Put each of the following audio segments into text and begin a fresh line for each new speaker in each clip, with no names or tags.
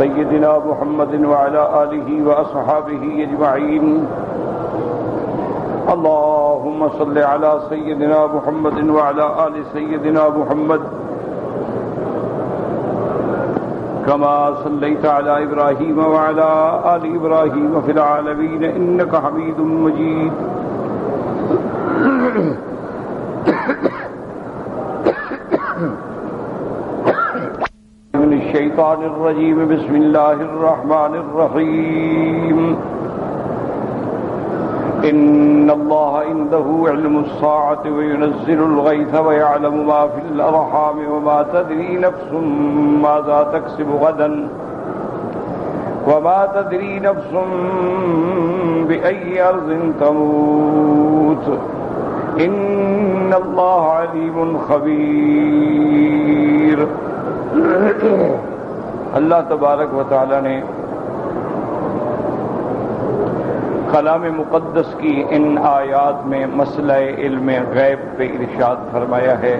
سيدنا محمد وعلى آله وأصحابه أجمعين. اللهم صل على سيدنا محمد وعلى آل سيدنا محمد كما صليت على إبراهيم وعلى آل إبراهيم في العالمين إنك حميد مجيد. من الشيطان الرجيم. بسم الله الرحمن الرحيم. إن الله عنده علم الساعة وينزل الغيث ويعلم ما في الأرحام وما تدري نفس ماذا تكسب غدا وما تدري نفس بأي أرض تموت إن الله عليم خبير. اللہ تبارک و تعالی نے کلام مقدس کی ان آیات میں مسئلہ علم غیب پہ ارشاد فرمایا ہے.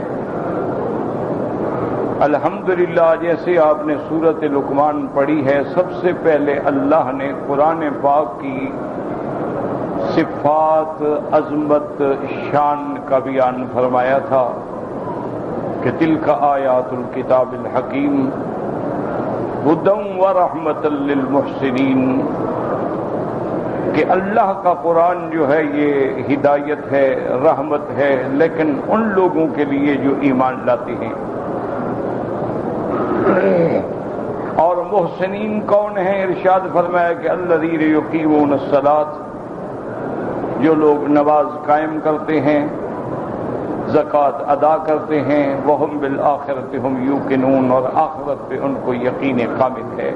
الحمدللہ جیسے آپ نے سورۃ لقمان پڑھی ہے، سب سے پہلے اللہ نے قرآن پاک کی صفات، عظمت، شان کا بیان فرمایا تھا کہ تلک آیات الکتاب الحکیم ھدی ورحمۃ للمحسنین، کہ اللہ کا قرآن جو ہے یہ ہدایت ہے، رحمت ہے، لیکن ان لوگوں کے لیے جو ایمان لاتے ہیں. اور محسنین کون ہیں؟ ارشاد فرمایا کہ الذین یقیمون الصلاۃ، جو لوگ نماز قائم کرتے ہیں، زکوٰۃ ادا کرتے ہیں، وہم بالآخرۃ ہم یوقنون، اور آخرت پہ ان کو یقین کامل ہے.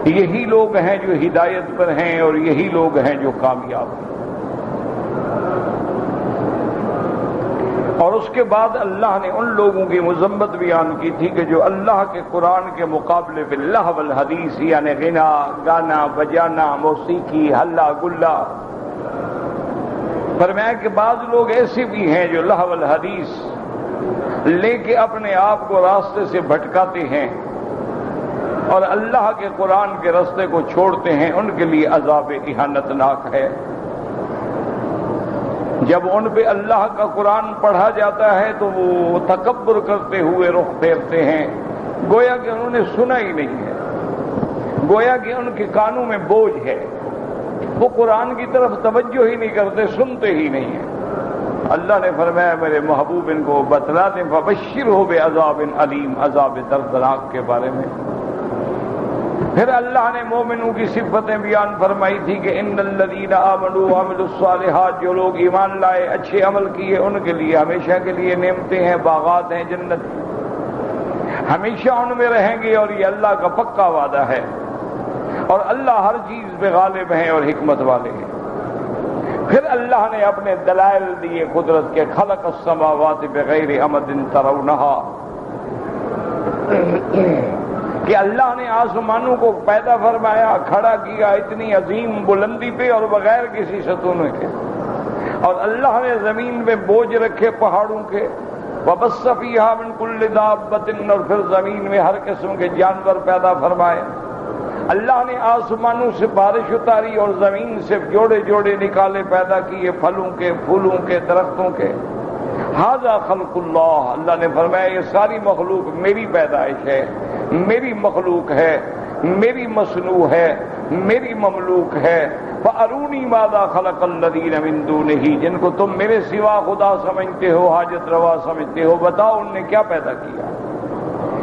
یہی لوگ ہیں جو ہدایت پر ہیں اور یہی لوگ ہیں جو کامیاب ہیں. اور اس کے بعد اللہ نے ان لوگوں کی مذمت بیان کی تھی کہ جو اللہ کے قرآن کے مقابلے پہ لہو الحدیث، یعنی غنا، گانا بجانا، موسیقی، ہلا گلا. فرمایا کہ بعض لوگ ایسے بھی ہیں جو لہو الحدیث لے کے اپنے آپ کو راستے سے بھٹکاتے ہیں اور اللہ کے قرآن کے راستے کو چھوڑتے ہیں. ان کے لیے عذاب اہانتناک ہے. جب ان پہ اللہ کا قرآن پڑھا جاتا ہے تو وہ تکبر کرتے ہوئے رخ پھیرتے ہیں، گویا کہ انہوں نے سنا ہی نہیں ہے، گویا کہ ان کے کانوں میں بوجھ ہے. وہ قرآن کی طرف توجہ ہی نہیں کرتے، سنتے ہی نہیں ہیں. اللہ نے فرمایا میرے محبوب ان کو بتلا دیں، فبشرہ بعذاب علیم، عذاب دردناک کے بارے میں. پھر اللہ نے مومنوں کی صفتیں بیان فرمائی تھی کہ ان الذین آمنوا وعملوا الصالحات، جو لوگ ایمان لائے، اچھے عمل کیے، ان کے لیے ہمیشہ کے لیے نعمتیں ہیں، باغات ہیں، جنت ہمیشہ ان میں رہیں گے، اور یہ اللہ کا پکا وعدہ ہے. اور اللہ ہر چیز پہ غالب ہیں اور حکمت والے ہیں. پھر اللہ نے اپنے دلائل دیے قدرت کے، خلق السماوات بغیر عمد ترونہا، کہ اللہ نے آسمانوں کو پیدا فرمایا، کھڑا کیا اتنی عظیم بلندی پہ اور بغیر کسی ستون کے. اور اللہ نے زمین پہ بوجھ رکھے پہاڑوں کے، وبث فیہا من کل دابۃ، اور پھر زمین میں ہر قسم کے جانور پیدا فرمائے. اللہ نے آسمانوں سے بارش اتاری اور زمین سے جوڑے جوڑے نکالے، پیدا کیے، پھلوں کے، پھولوں کے، درختوں کے. ھذا خلق اللہ، اللہ نے فرمایا یہ ساری مخلوق میری پیدائش ہے، میری مخلوق ہے، میری مصنوع ہے، میری مملوک ہے. فَأَرُونِي مَاذَا خَلَقَ الَّذِينَ مِن دُونِهِ، جن کو تم میرے سوا خدا سمجھتے ہو، حاجت روا سمجھتے ہو، بتاؤ ان نے کیا پیدا کیا.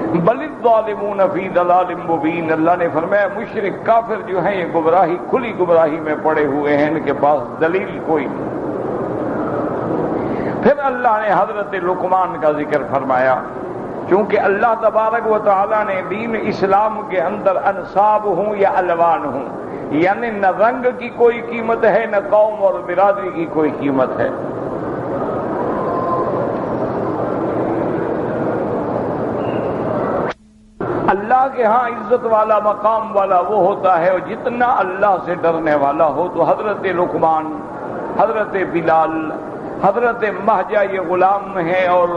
بَلِ الظَّالِمُونَ فِي ضَلَالٍ مُبِينٍ، اللہ نے فرمایا مشرک کافر جو ہیں یہ گمراہی، کھلی گمراہی میں پڑے ہوئے ہیں، ان کے پاس دلیل کوئی نہیں. پھر اللہ نے حضرت لقمان کا ذکر فرمایا، چونکہ اللہ تبارک و تعالی نے دین اسلام کے اندر انصاب ہوں یا الوان ہوں، یعنی نہ رنگ کی کوئی قیمت ہے، نہ قوم اور برادری کی کوئی قیمت ہے. اللہ کے ہاں عزت والا، مقام والا وہ ہوتا ہے اور جتنا اللہ سے ڈرنے والا ہو. تو حضرت لقمان، حضرت بلال، حضرت مہجہ یہ غلام ہیں اور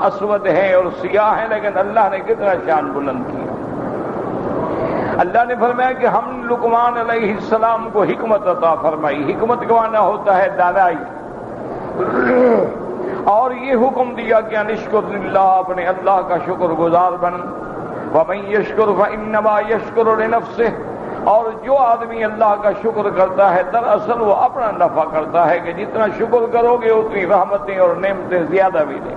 اسود ہیں اور سیاہ ہیں، لیکن اللہ نے کتنا شان بلند کیا. اللہ نے فرمایا کہ ہم لقمان علیہ السلام کو حکمت عطا فرمائی. حکمت کا معنی ہوتا ہے دانائی. اور یہ حکم دیا کہ انشکر للہ، اپنے اللہ کا شکر گزار بن. ومن یشکر فانما یشکر لنفسہ، اور جو آدمی اللہ کا شکر کرتا ہے دراصل وہ اپنا نفع کرتا ہے کہ جتنا شکر کرو گے اتنی رحمتیں اور نعمتیں زیادہ بھی دیں.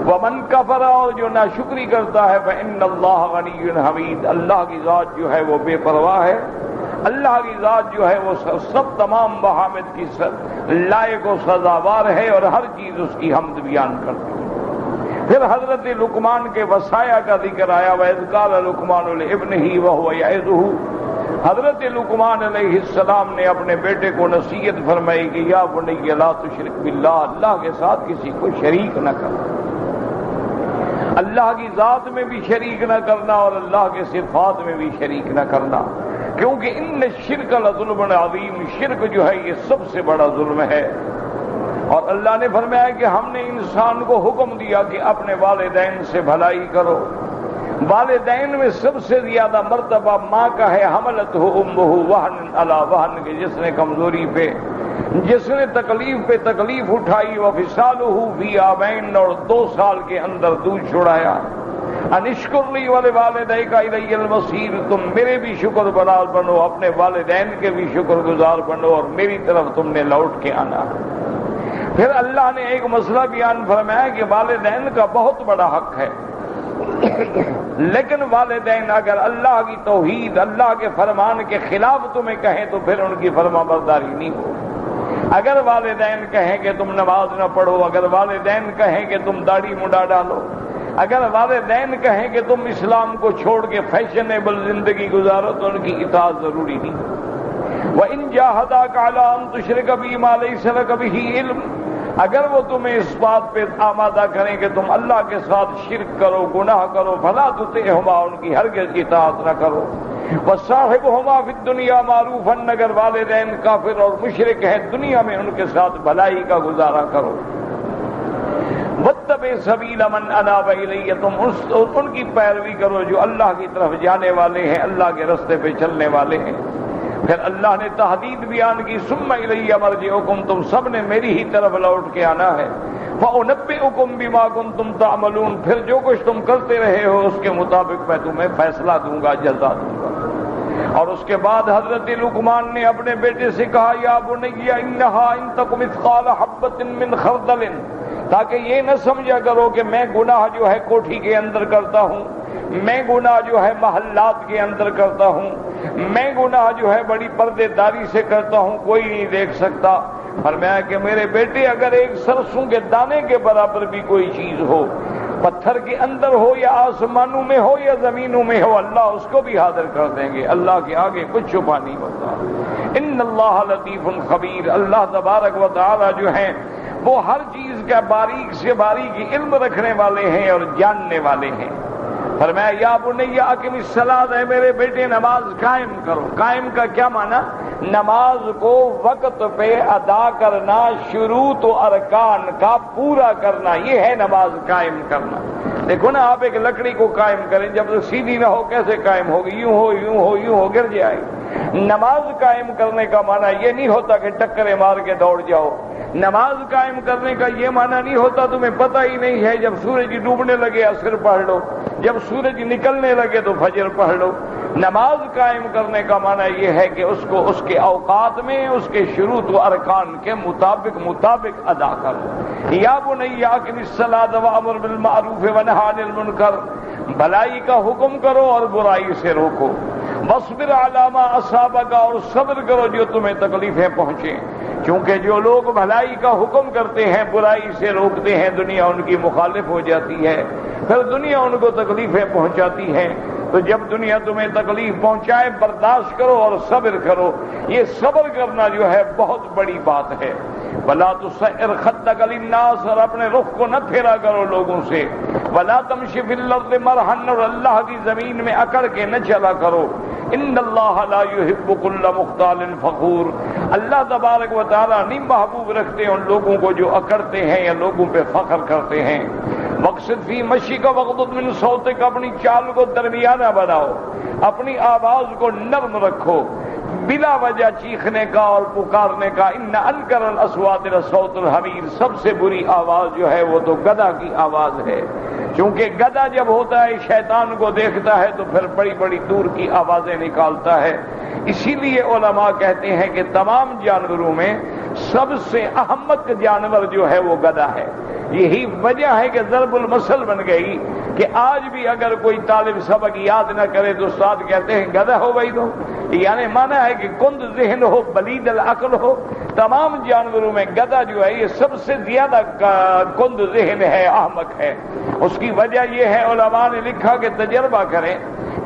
ومن کفر، اور جو ناشکری کرتا ہے فإن اللہ غنی حمید، اللہ کی ذات جو ہے وہ بے پرواہ ہے. اللہ کی ذات جو ہے وہ سب تمام محامد کی لائق و سزاوار ہے اور ہر چیز اس کی حمد بیان کرتی ہے. پھر حضرت لقمان کے وصایا کا ذکر آیا. وَإِذْ قَالَ لُقْمَانُ لِابْنِهِ وَهُوَ يَعِظُهُ، حضرت لقمان علیہ السلام نے اپنے بیٹے کو نصیحت فرمائی کہ یا بنی لا تشرک باللہ، اللہ کے ساتھ کسی کو شریک نہ کرنا. اللہ کی ذات میں بھی شریک نہ کرنا اور اللہ کے صفات میں بھی شریک نہ کرنا، کیونکہ ان الشرک لظلم عظیم، شرک جو ہے یہ سب سے بڑا ظلم ہے. اور اللہ نے فرمایا کہ ہم نے انسان کو حکم دیا کہ اپنے والدین سے بھلائی کرو. والدین میں سب سے زیادہ مرتبہ ماں کا ہے. حملتہ امہ وہن علی وہن، کے جس نے کمزوری پہ، جس نے تکلیف پہ تکلیف اٹھائی. وفصالہ فی عامین، اور 2 سال کے اندر دودھ چھڑایا. انشکر لی ولوالدیک الی المصیر، تم میرے بھی شکر گزار بنو، اپنے والدین کے بھی شکر گزار بنو، اور میری طرف تم نے لوٹ کے آنا. پھر اللہ نے ایک مسئلہ بیان فرمایا کہ والدین کا بہت بڑا حق ہے، لیکن والدین اگر اللہ کی توحید، اللہ کے فرمان کے خلاف تمہیں کہیں تو پھر ان کی فرما برداری نہیں ہو. اگر والدین کہیں کہ تم نماز نہ پڑھو، اگر والدین کہیں کہ تم داڑھی منڈا ڈالو، اگر والدین کہیں کہ تم اسلام کو چھوڑ کے فیشنیبل زندگی گزارو تو ان کی اطاعت ضروری نہیں. وَإِن جَاهَدَاكَ عَلَىٰ أَن تُشْرِكَ بِي مَا لَيْسَ لَكَ بِهِ عِلْمٌ، اگر وہ تمہیں اس بات پہ آمادہ کریں کہ تم اللہ کے ساتھ شرک کرو، گناہ کرو، فَلَا تُطِعْهُمَا، ان کی ہرگز اطاعت نہ کرو. وَصَاحِبْهُمَا فِي الدُّنْيَا مَعْرُوفًا، اگر والدین کافر اور مشرک ہیں دنیا میں ان کے ساتھ بھلائی کا گزارا کرو. وَاتَّبِعْ سَبِيلَ مَنْ أَنَابَ إِلَيَّ، تم ان کی پیروی کرو جو اللہ کی طرف جانے والے ہیں، اللہ کے رستے پہ چلنے والے ہیں. پھر اللہ نے تحدید بیان کی، ثم الی مرجعکم، تم سب نے میری ہی طرف لوٹ کے آنا ہے. فانبئکم بما کنتم تعملون، پھر جو کچھ تم کرتے رہے ہو اس کے مطابق میں تمہیں فیصلہ دوں گا، جزا دوں گا. اور اس کے بعد حضرت لقمان نے اپنے بیٹے سے کہا یا بنی انہا ان تک مثقال حبۃ من خردل، تاکہ یہ نہ سمجھا کرو کہ میں گناہ جو ہے کوٹھی کے اندر کرتا ہوں، میں گناہ جو ہے محلات کے اندر کرتا ہوں، میں گناہ جو ہے بڑی پردے داری سے کرتا ہوں، کوئی نہیں دیکھ سکتا. فرمایا کہ میرے بیٹے اگر ایک سرسوں کے دانے کے برابر بھی کوئی چیز ہو، پتھر کے اندر ہو یا آسمانوں میں ہو یا زمینوں میں ہو، اللہ اس کو بھی حاضر کر دیں گے. اللہ کے آگے کچھ چھپا نہیں ہوتا. ان اللہ لطیف خبیر، اللہ تبارک و تعالی جو ہیں وہ ہر چیز کا باریک سے باریک علم رکھنے والے ہیں اور جاننے والے ہیں. فرمایا یا بنی اقم الصلاۃ، اے میرے بیٹے نماز قائم کرو. قائم کا کیا معنی؟ نماز کو وقت پہ ادا کرنا، شروط و ارکان کا پورا کرنا، یہ ہے نماز قائم کرنا. دیکھو نا، آپ ایک لکڑی کو قائم کریں، جب تک سیدھی نہ ہو کیسے قائم ہوگی؟ یوں ہو یوں ہو یوں ہو، گر جائے. نماز قائم کرنے کا معنی یہ نہیں ہوتا کہ ٹکرے مار کے دوڑ جاؤ. نماز قائم کرنے کا یہ معنی نہیں ہوتا تمہیں پتہ ہی نہیں ہے جب سورج ڈوبنے لگے عصر پڑھ لو، جب سورج نکلنے لگے تو فجر پڑھ لو. نماز قائم کرنے کا معنی یہ ہے کہ اس کو اس کے اوقات میں، اس کے شروط و ارکان کے مطابق ادا کرو. یا بنی اقم الصلاۃ وامر بالمعروف ونہی عن المنکر، بھلائی کا حکم کرو اور برائی سے روکو. واصبر علی ما اصابک، اور صبر کرو جو تمہیں تکلیفیں پہنچیں. کیونکہ جو لوگ بھلائی کا حکم کرتے ہیں، برائی سے روکتے ہیں، دنیا ان کی مخالف ہو جاتی ہے، پھر دنیا ان کو تکلیفیں پہنچاتی ہے. تو جب دنیا تمہیں تکلیف پہنچائے برداشت کرو اور صبر کرو. یہ صبر کرنا جو ہے بہت بڑی بات ہے. وَلَا تُسَعِّرْ خَدَّكَ لِلنَّاسِ، اور اپنے رخ کو نہ پھیرا کرو لوگوں سے. وَلَا تَمْشِ فِي الْأَرْضِ مَرْحًا، اور اللہ کی زمین میں اکڑ کے نہ چلا کرو. ان اللہ لا يحب كل مختال فخور، اللہ تبارک و تعالیٰ نہیں محبوب رکھتے ان لوگوں کو جو اکڑتے ہیں یا لوگوں پہ فخر کرتے ہیں. مقصد فی مشی کا وغضض من صوتک، اپنی چال کو درمیانہ بناؤ، اپنی آواز کو نرم رکھو، بلا وجہ چیخنے کا اور پکارنے کا۔ ان انکر الاصوات لصوت الحمیر، سب سے بری آواز جو ہے وہ تو گدھا کی آواز ہے، چونکہ گدھا جب ہوتا ہے شیطان کو دیکھتا ہے تو پھر بڑی بڑی دور کی آوازیں نکالتا ہے۔ اسی لیے علماء کہتے ہیں کہ تمام جانوروں میں سب سے احمق جانور جو ہے وہ گدھا ہے۔ یہی وجہ ہے کہ ضرب المثل بن گئی کہ آج بھی اگر کوئی طالب سبق یاد نہ کرے تو استاد کہتے ہیں گدھا ہو بھائی، تو یعنی مانا ہے کہ کند ذہن ہو، بلید العقل ہو۔ تمام جانوروں میں گدھا جو ہے یہ سب سے زیادہ کند ذہن ہے، احمق ہے۔ اس کی وجہ یہ ہے، علماء نے لکھا کہ تجربہ کریں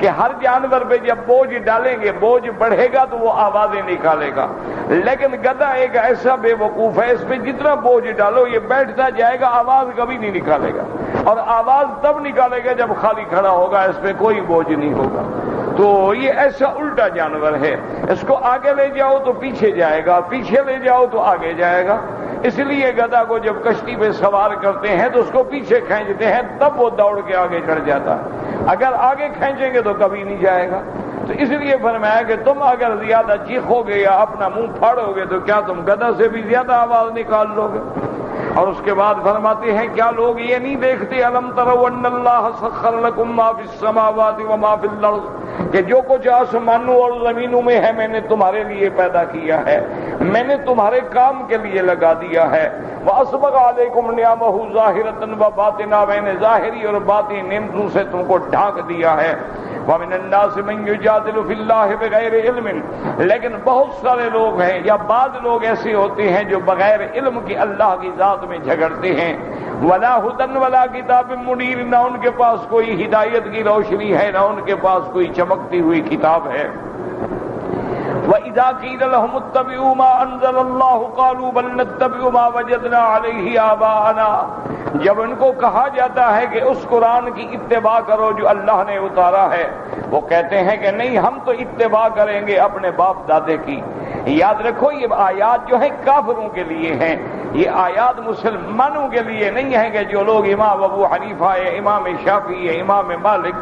کہ ہر جانور پہ جب بوجھ ڈالیں گے، بوجھ بڑھے گا تو وہ آوازیں نکالے گا، لیکن گدھا ایک ایسا بے وقوف ہے، اس پہ جتنا بوجھ ڈالو یہ بیٹھتا جائے گا، آواز کبھی نہیں نکالے گا، اور آواز تب نکالے گا جب خالی کھڑا ہوگا، اس پہ کوئی بوجھ نہیں ہوگا۔ تو یہ ایسا الٹا جانور ہے، اس کو آگے لے جاؤ تو پیچھے جائے گا، پیچھے لے جاؤ تو آگے جائے گا۔ اس لیے گدھا کو جب کشتی پہ سوار کرتے ہیں تو اس کو پیچھے کھینچتے ہیں، تب وہ دوڑ کے آگے چڑھ جاتا ہے، اگر آگے کھینچیں گے تو کبھی نہیں جائے گا۔ تو اس لیے فرمایا کہ تم اگر زیادہ چیخو گے یا اپنا منہ پھاڑو گے تو کیا تم گدھا سے بھی زیادہ آواز نکال لو گے؟ اور اس کے بعد فرماتے ہیں کیا لوگ یہ نہیں دیکھتے الم تروا ان اللہ سخر لکم ما فی السماوات و ما فی الارض، کہ جو کچھ آسمانوں اور زمینوں میں ہے میں نے تمہارے لیے پیدا کیا ہے، میں نے تمہارے کام کے لیے لگا دیا ہے۔ وَأَسْبَغَ عَلَيْكُمْ نِعَمَهُ ظَاهِرَةً وَبَاطِنًا، میں نے ظاہری اور باطنی نعمتوں سے تم کو ڈھانک دیا ہے۔ وَمِنَ النَّاسِ مَن يُجَادِلُ فِي اللَّهِ بِغَيْرِ عِلْمٍ، لیکن بہت سارے لوگ ہیں یا بعض لوگ ایسے ہوتے ہیں جو بغیر علم کے اللہ کی ذات میں جھگڑتے ہیں۔ وَلَا هُدًى وَلَا كِتَابٍ مُنِيرٍ، نہ ان کے پاس کوئی ہدایت کی روشنی ہے، نہ ان کے پاس کوئی چمکتی ہوئی کتاب ہے۔ وَإِذَا قِيلَ لَهُمُ اتَّبِعُوا مَا أَنزَلَ اللَّهُ قَالُوا بَلْ نَتَّبِعُ مَا وَجَدْنَا عَلَيْهِ آبَاءَنَا، جب ان کو کہا جاتا ہے کہ اس قرآن کی اتباع کرو جو اللہ نے اتارا ہے، وہ کہتے ہیں کہ نہیں، ہم تو اتباع کریں گے اپنے باپ دادے کی۔ یاد رکھو یہ آیات جو ہیں کافروں کے لیے ہیں، یہ آیات مسلمانوں کے لیے نہیں ہے کہ جو لوگ امام ابو حنیفہ ہے، امام شافعی ہے، امام مالک،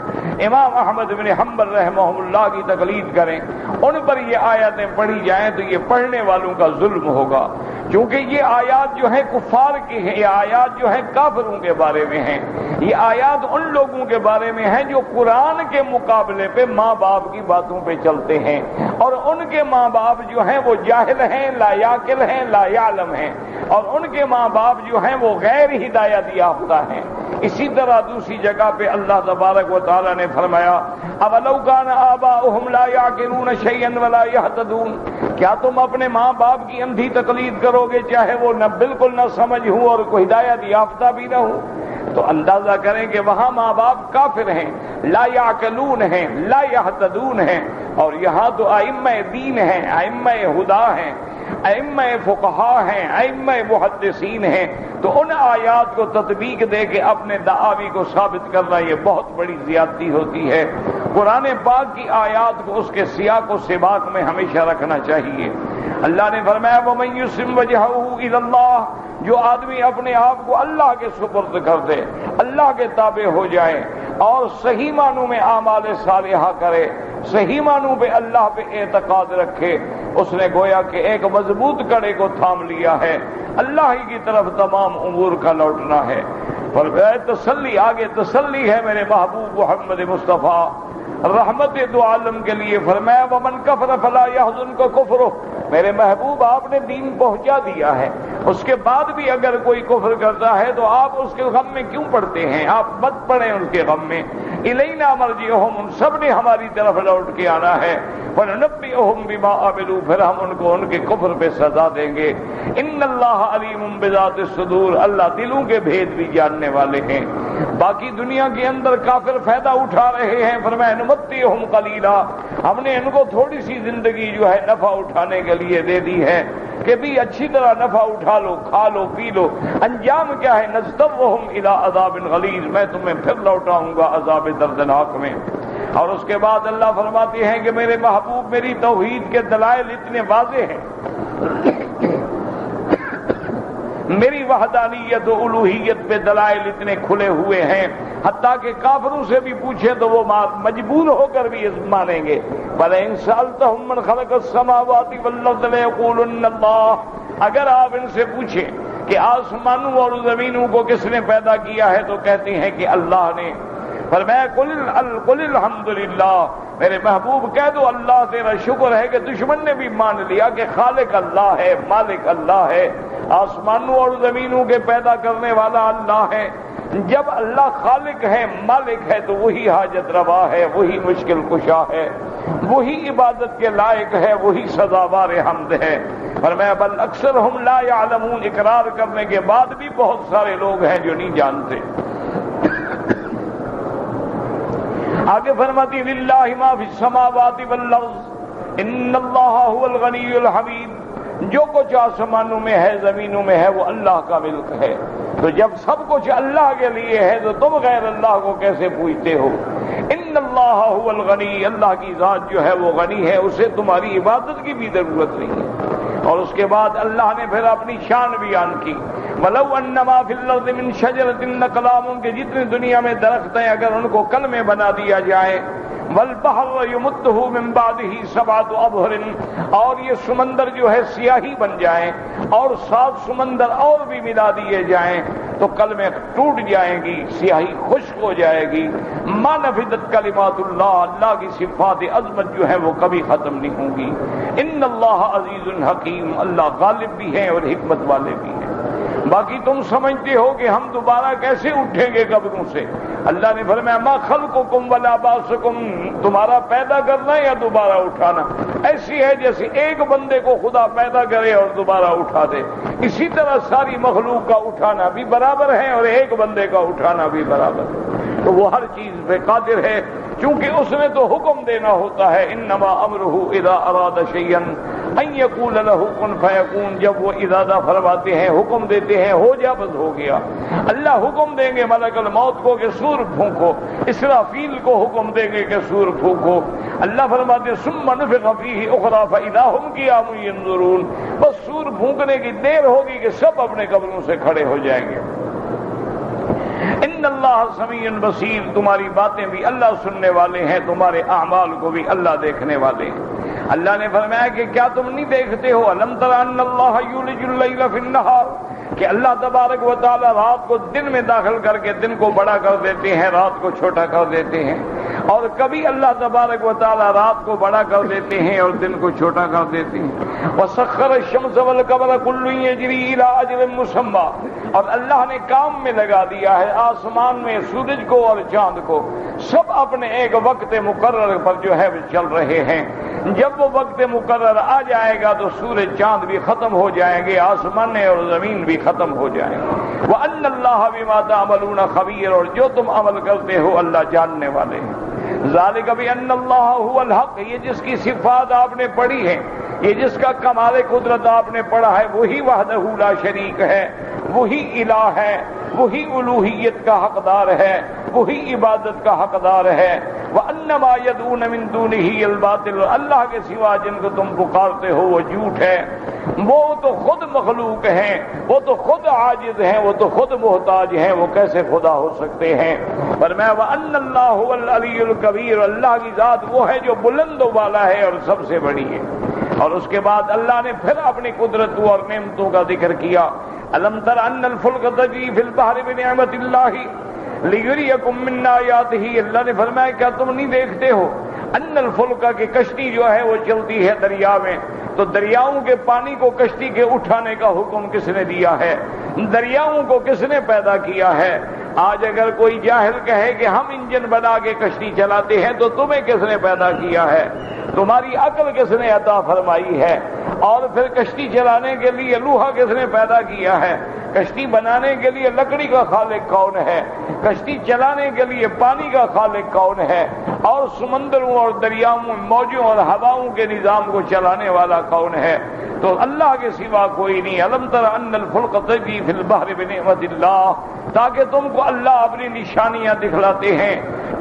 امام احمد بن حنبل رحمہ اللہ کی تقلید کریں، ان پر یہ آیاتیں پڑھی جائیں تو یہ پڑھنے والوں کا ظلم ہوگا، کیونکہ یہ آیات جو ہیں کفار کی ہیں، یہ آیات جو ہیں کافروں کے بارے میں ہیں، یہ آیات ان لوگوں کے بارے میں ہیں جو قرآن کے مقابلے پہ ماں باپ کی باتوں پہ چلتے ہیں، اور ان کے ماں باپ جو ہیں وہ جاہل ہیں، لا یاقل ہیں، لا یعلم ہیں، اور ان کے ماں باپ جو ہیں وہ غیر ہدایت یافتہ ہیں۔ اسی طرح دوسری جگہ پہ اللہ تبارک و تعالی نے فرمایا اولو کان آباؤہم لا یعقلون شیئا ولا یہتدون، کیا تم اپنے ماں باپ کی اندھی تقلید کرو گے چاہے وہ نہ بالکل نہ سمجھ ہوں اور کوئی ہدایت یافتہ بھی نہ ہوں؟ تو اندازہ کریں کہ وہاں ماں باپ کافر ہیں، لا یعقلون ہیں، لا یہتدون ہیں، اور یہاں تو ائمہ دین ہیں، ائمہ ہدا ہیں، ائمہ فقہا ہیں، ائمہ محدثین ہیں، تو ان آیات کو تطبیق دے کے اپنے دعاوی کو ثابت کرنا یہ بہت بڑی زیادتی ہوتی ہے۔ قرآن پاک کی آیات کو اس کے سیاق و سباق میں ہمیشہ رکھنا چاہیے۔ اللہ نے فرمایا وَمَن يُسْلِمْ وَجْهَهُ إِلَى اللَّهِ، جو آدمی اپنے آپ کو اللہ کے سپرد کر دے، اللہ کے تابع ہو جائے اور صحیح معنوں میں اعمال صالحہ کرے، صحیح معنوں پہ اللہ پہ اعتقاد رکھے، اس نے گویا کہ ایک مضبوط کڑے کو تھام لیا ہے، اللہ ہی کی طرف تمام امور کا لوٹنا ہے۔ پر تسلی، آگے تسلی ہے میرے محبوب محمد مصطفیٰ رحمت دو عالم کے لیے، فرمایا ومن کفر فلا یحزنک کفرہ، میرے محبوب آپ نے دین پہنچا دیا ہے، اس کے بعد بھی اگر کوئی کفر کرتا ہے تو آپ اس کے غم میں کیوں پڑتے ہیں؟ آپ مت پڑیں اس کے غم میں۔ الینا مرجعہم، ان سب نے ہماری طرف لوٹ کے آنا ہے، فننبئہم بما عملوا، پھر ہم ان کو ان کے کفر پہ سزا دیں گے۔ ان اللہ علیم بذات الصدور، اللہ دلوں کے بھید بھی جاننے والے ہیں۔ باقی دنیا کے اندر کافر فائدہ اٹھا رہے ہیں، فرمایا نمتعہم قلیلا، ہم نے ان کو تھوڑی سی زندگی جو ہے نفع اٹھانے کے لیے دے دی ہے کہ بھی اچھی طرح نفع اٹھا لو، کھا لو، پی لو، انجام کیا ہے؟ نذتوہم الی عذاب غلیظ، میں تمہیں پھر لوٹاؤں گا عذاب دردناک میں۔ اور اس کے بعد اللہ فرماتے ہیں کہ میرے محبوب میری توحید کے دلائل اتنے واضح ہیں میری وحدانیت و الوہیت پہ دلائل اتنے کھلے ہوئے ہیں، حتیٰ کہ کافروں سے بھی پوچھیں تو وہ مجبور ہو کر بھی مانیں گے۔ وَلَئِن سَأَلْتَهُم مَّنْ خَلَقَ السَّمَاوَاتِ وَالْأَرْضَ لَيَقُولُنَّ اللَّهُ، اگر آپ ان سے پوچھیں کہ آسمانوں اور زمینوں کو کس نے پیدا کیا ہے تو کہتے ہیں کہ اللہ نے۔ فرمایا قل الحمدللہ، میرے محبوب کہہ دو اللہ تیرا شکر ہے کہ دشمن نے بھی مان لیا کہ خالق اللہ ہے، مالک اللہ ہے، آسمانوں اور زمینوں کے پیدا کرنے والا اللہ ہے۔ جب اللہ خالق ہے، مالک ہے، تو وہی حاجت روا ہے، وہی مشکل کشا ہے، وہی عبادت کے لائق ہے، وہی سزاوار حمد ہے۔ فرمایا بل اکثرہم لا یعلمون، اقرار کرنے کے بعد بھی بہت سارے لوگ ہیں جو نہیں جانتے۔ آگے فرماتی للہ ما فی السماوات والارض ان اللہ هو الغنی الحمید، جو کچھ آسمانوں میں ہے زمینوں میں ہے وہ اللہ کا ملک ہے۔ تو جب سب کچھ اللہ کے لیے ہے تو تم غیر اللہ کو کیسے پوجتے ہو؟ ان اللہ هو الغنی، اللہ کی ذات جو ہے وہ غنی ہے، اسے تمہاری عبادت کی بھی ضرورت نہیں ہے۔ اور اس کے بعد اللہ نے پھر اپنی شان بیان کی، وَلَوْ أَنَّ مَا فِي الْأَرْضِ مِنْ شَجَرَةٍ أَقْلَامٌ، کہ جتنی دنیا میں درخت ہیں اگر ان کو کلمے بنا دیا جائے، وَالْبَحْرُ يُمُدُّهُ مِنْ بَعْدِهِ سَبْعَةُ أَبْحُرٍ، اور یہ سمندر جو ہے سیاہی بن جائیں اور 7 سمندر اور بھی ملا دیے جائیں تو کلمے ٹوٹ جائیں گی، سیاہی خشک ہو جائے گی۔ مَا نَفِدَتْ كَلِمَاتُ اللَّهِ، اللہ کی صفات عظمت جو ہے وہ کبھی ختم نہیں ہوں گی۔ ان اللہ عزیز حکیم، اللہ غالب بھی ہیں اور حکمت والے بھی ہیں۔ باقی تم سمجھتے ہو کہ ہم دوبارہ کیسے اٹھیں گے قبروں سے؟ اللہ نے فرمایا ما خلقکم ولا بعثکم، تمہارا پیدا کرنا یا دوبارہ اٹھانا ایسی ہے جیسے ایک بندے کو خدا پیدا کرے اور دوبارہ اٹھا دے، اسی طرح ساری مخلوق کا اٹھانا بھی برابر ہے اور ایک بندے کا اٹھانا بھی برابر ہے۔ تو وہ ہر چیز پہ قادر ہے، چونکہ اس نے تو حکم دینا ہوتا ہے، انما امرہ اذا اراد شیئا ان یقول له کن فیکون، جب وہ ارادہ فرماتے ہیں، حکم دیتے ہیں، ہو جا بس ہو گیا۔ اللہ حکم دیں گے ملک الموت کو کہ سور پھونکو، اسرافیل کو حکم دیں گے کہ سور پھونکو، اللہ فرماتے ہیں ثم نفخ فیہ اخری فاذا هم قیام ینظرون، بس سور پھونکنے کی دیر ہوگی کہ سب اپنے قبروں سے کھڑے ہو جائیں گے۔ ان اللہ سمیع بصیر، تمہاری باتیں بھی اللہ سننے والے ہیں، تمہارے اعمال کو بھی اللہ دیکھنے والے ہیں۔ اللہ نے فرمایا کہ کیا تم نہیں دیکھتے ہو، الم تر ان اللہ یولج اللیل فی النہار، کہ اللہ تبارک و تعالی رات کو دن میں داخل کر کے دن کو بڑا کر دیتے ہیں، رات کو چھوٹا کر دیتے ہیں، اور کبھی اللہ تبارک و تعالی رات کو بڑا کر دیتے ہیں اور دن کو چھوٹا کر دیتے ہیں۔ وسخر الشمس والقمر کل یجری الی اجل مسمى، اور اللہ نے کام میں لگا دیا ہے آسمان میں سورج کو اور چاند کو، سب اپنے ایک وقت مقرر پر جو ہے چل رہے ہیں۔ جب وہ وقت مقرر آ جائے گا تو سورج چاند بھی ختم ہو جائیں گے، آسمان اور زمین بھی ختم ہو جائیں گے۔ وَأَنَّ اللَّهَ بِمَا تَعْمَلُونَ خَبِيرٌ، اور جو تم عمل کرتے ہو اللہ جاننے والے ہیں۔ ذَلِكَ بِأَنَّ اللَّهَ هُوَ الْحَقُّ، یہ جس کی صفات آپ نے پڑھی ہیں، یہ جس کا کمال قدرت آپ نے پڑھا ہے، وہی وحدہ لا شریک ہے، وہی الہ ہے، وہی الوہیت کا حقدار ہے، وہی عبادت کا حقدار ہے۔ وَأَنَّ مَا يَدْعُونَ مِن دُونِهِ الْبَاطِلُ، اللہ کے سوا جن کو تم پکارتے ہو وہ جھوٹ ہے، وہ تو خود مخلوق ہیں، وہ تو خود عاجز ہیں، وہ تو خود محتاج ہیں، وہ کیسے خدا ہو سکتے ہیں؟ فرمایا وَأَنَّ اللَّهُ هُوَ الْعَلِيُّ الْكَبِيرُ، اللہ کی ذات وہ ہے جو بلند و بالا ہے اور سب سے بڑی ہے۔ اور اس کے بعد اللہ نے پھر اپنی قدرت اور نعمتوں کا ذکر کیا، الم تر ان الفلک تجری فی البحر بنعمت اللہ لیریکم من آیاتہ، اللہ نے فرمایا کیا تم نہیں دیکھتے ہو ان الفلک کی کشتی جو ہے وہ چلتی ہے دریا میں، تو دریاؤں کے پانی کو کشتی کے اٹھانے کا حکم کس نے دیا ہے؟ دریاؤں کو کس نے پیدا کیا ہے؟ آج اگر کوئی جاہل کہے کہ ہم انجن بنا کے کشتی چلاتے ہیں تو تمہیں کس نے پیدا کیا ہے؟ تمہاری عقل کس نے عطا فرمائی ہے؟ اور پھر کشتی چلانے کے لیے لوہا کس نے پیدا کیا ہے؟ کشتی بنانے کے لیے لکڑی کا خالق کون ہے؟ کشتی چلانے کے لیے پانی کا خالق کون ہے؟ اور سمندروں اور دریاؤں موجوں اور ہواؤں کے نظام کو چلانے والا کون ہے؟ تو اللہ کے سوا کوئی نہیں۔ الم تر ان الفلک تجری فی البحر بنعمت اللہ، تاکہ تم کو اللہ اپنی نشانیاں دکھلاتے ہیں.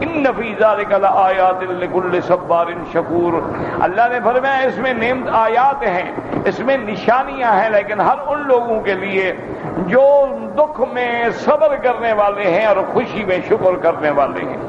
ان فی ذلک لآیات لکل صبار شکور. اللہ نے فرمایا اس میں نعمت آیات ہیں، اس میں نشانیاں ہیں، لیکن ہر ان لوگوں کے لیے جو دکھ میں صبر کرنے والے ہیں اور خوشی میں شکر کرنے والے ہیں.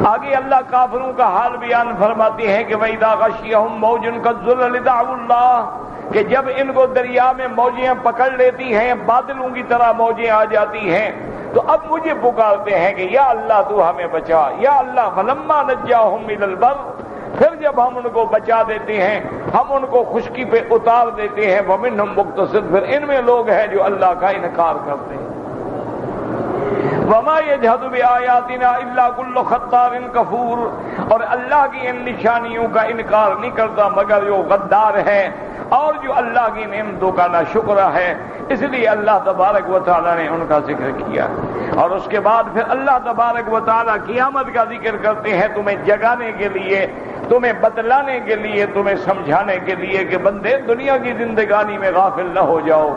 آگے اللہ کافروں کا حال بیان فرماتے ہیں کہ وَإِذَا غَشِيَهُم مَّوْجٌ كَالظُّلَلِ دَعَوُا اللَّهَ، کہ جب ان کو دریا میں موجیں پکڑ لیتی ہیں، بادلوں کی طرح موجیں آ جاتی ہیں، تو اب مجھے پکارتے ہیں کہ یا اللہ تو ہمیں بچا، یا اللہ. فَلَمَّا نَجَّاهُمْ إِلَى الْبَرِّ، پھر جب ہم ان کو بچا دیتے ہیں، ہم ان کو خشکی پہ اتار دیتے ہیں، وَمِنْهُم مُقْتَصِدٌ، پھر ان میں لوگ ہیں جو اللہ کا انکار کرتے ہیں. وَمَا يَجْحَدُ بِآيَاتِنَا إِلَّا كُلُّ خَطَّارٍ كَفُورٍ، اور اللہ کی ان نشانیوں کا انکار نہیں کرتا مگر جو غدار ہے اور جو اللہ کی نعمتوں کا ناشکر ہے. اس لیے اللہ تبارک و تعالیٰ نے ان کا ذکر کیا. اور اس کے بعد پھر اللہ تبارک و تعالیٰ قیامت کا ذکر کرتے ہیں تمہیں جگانے کے لیے، تمہیں بتلانے کے لیے، تمہیں سمجھانے کے لیے کہ بندے دنیا کی زندگانی میں غافل نہ ہو جاؤ.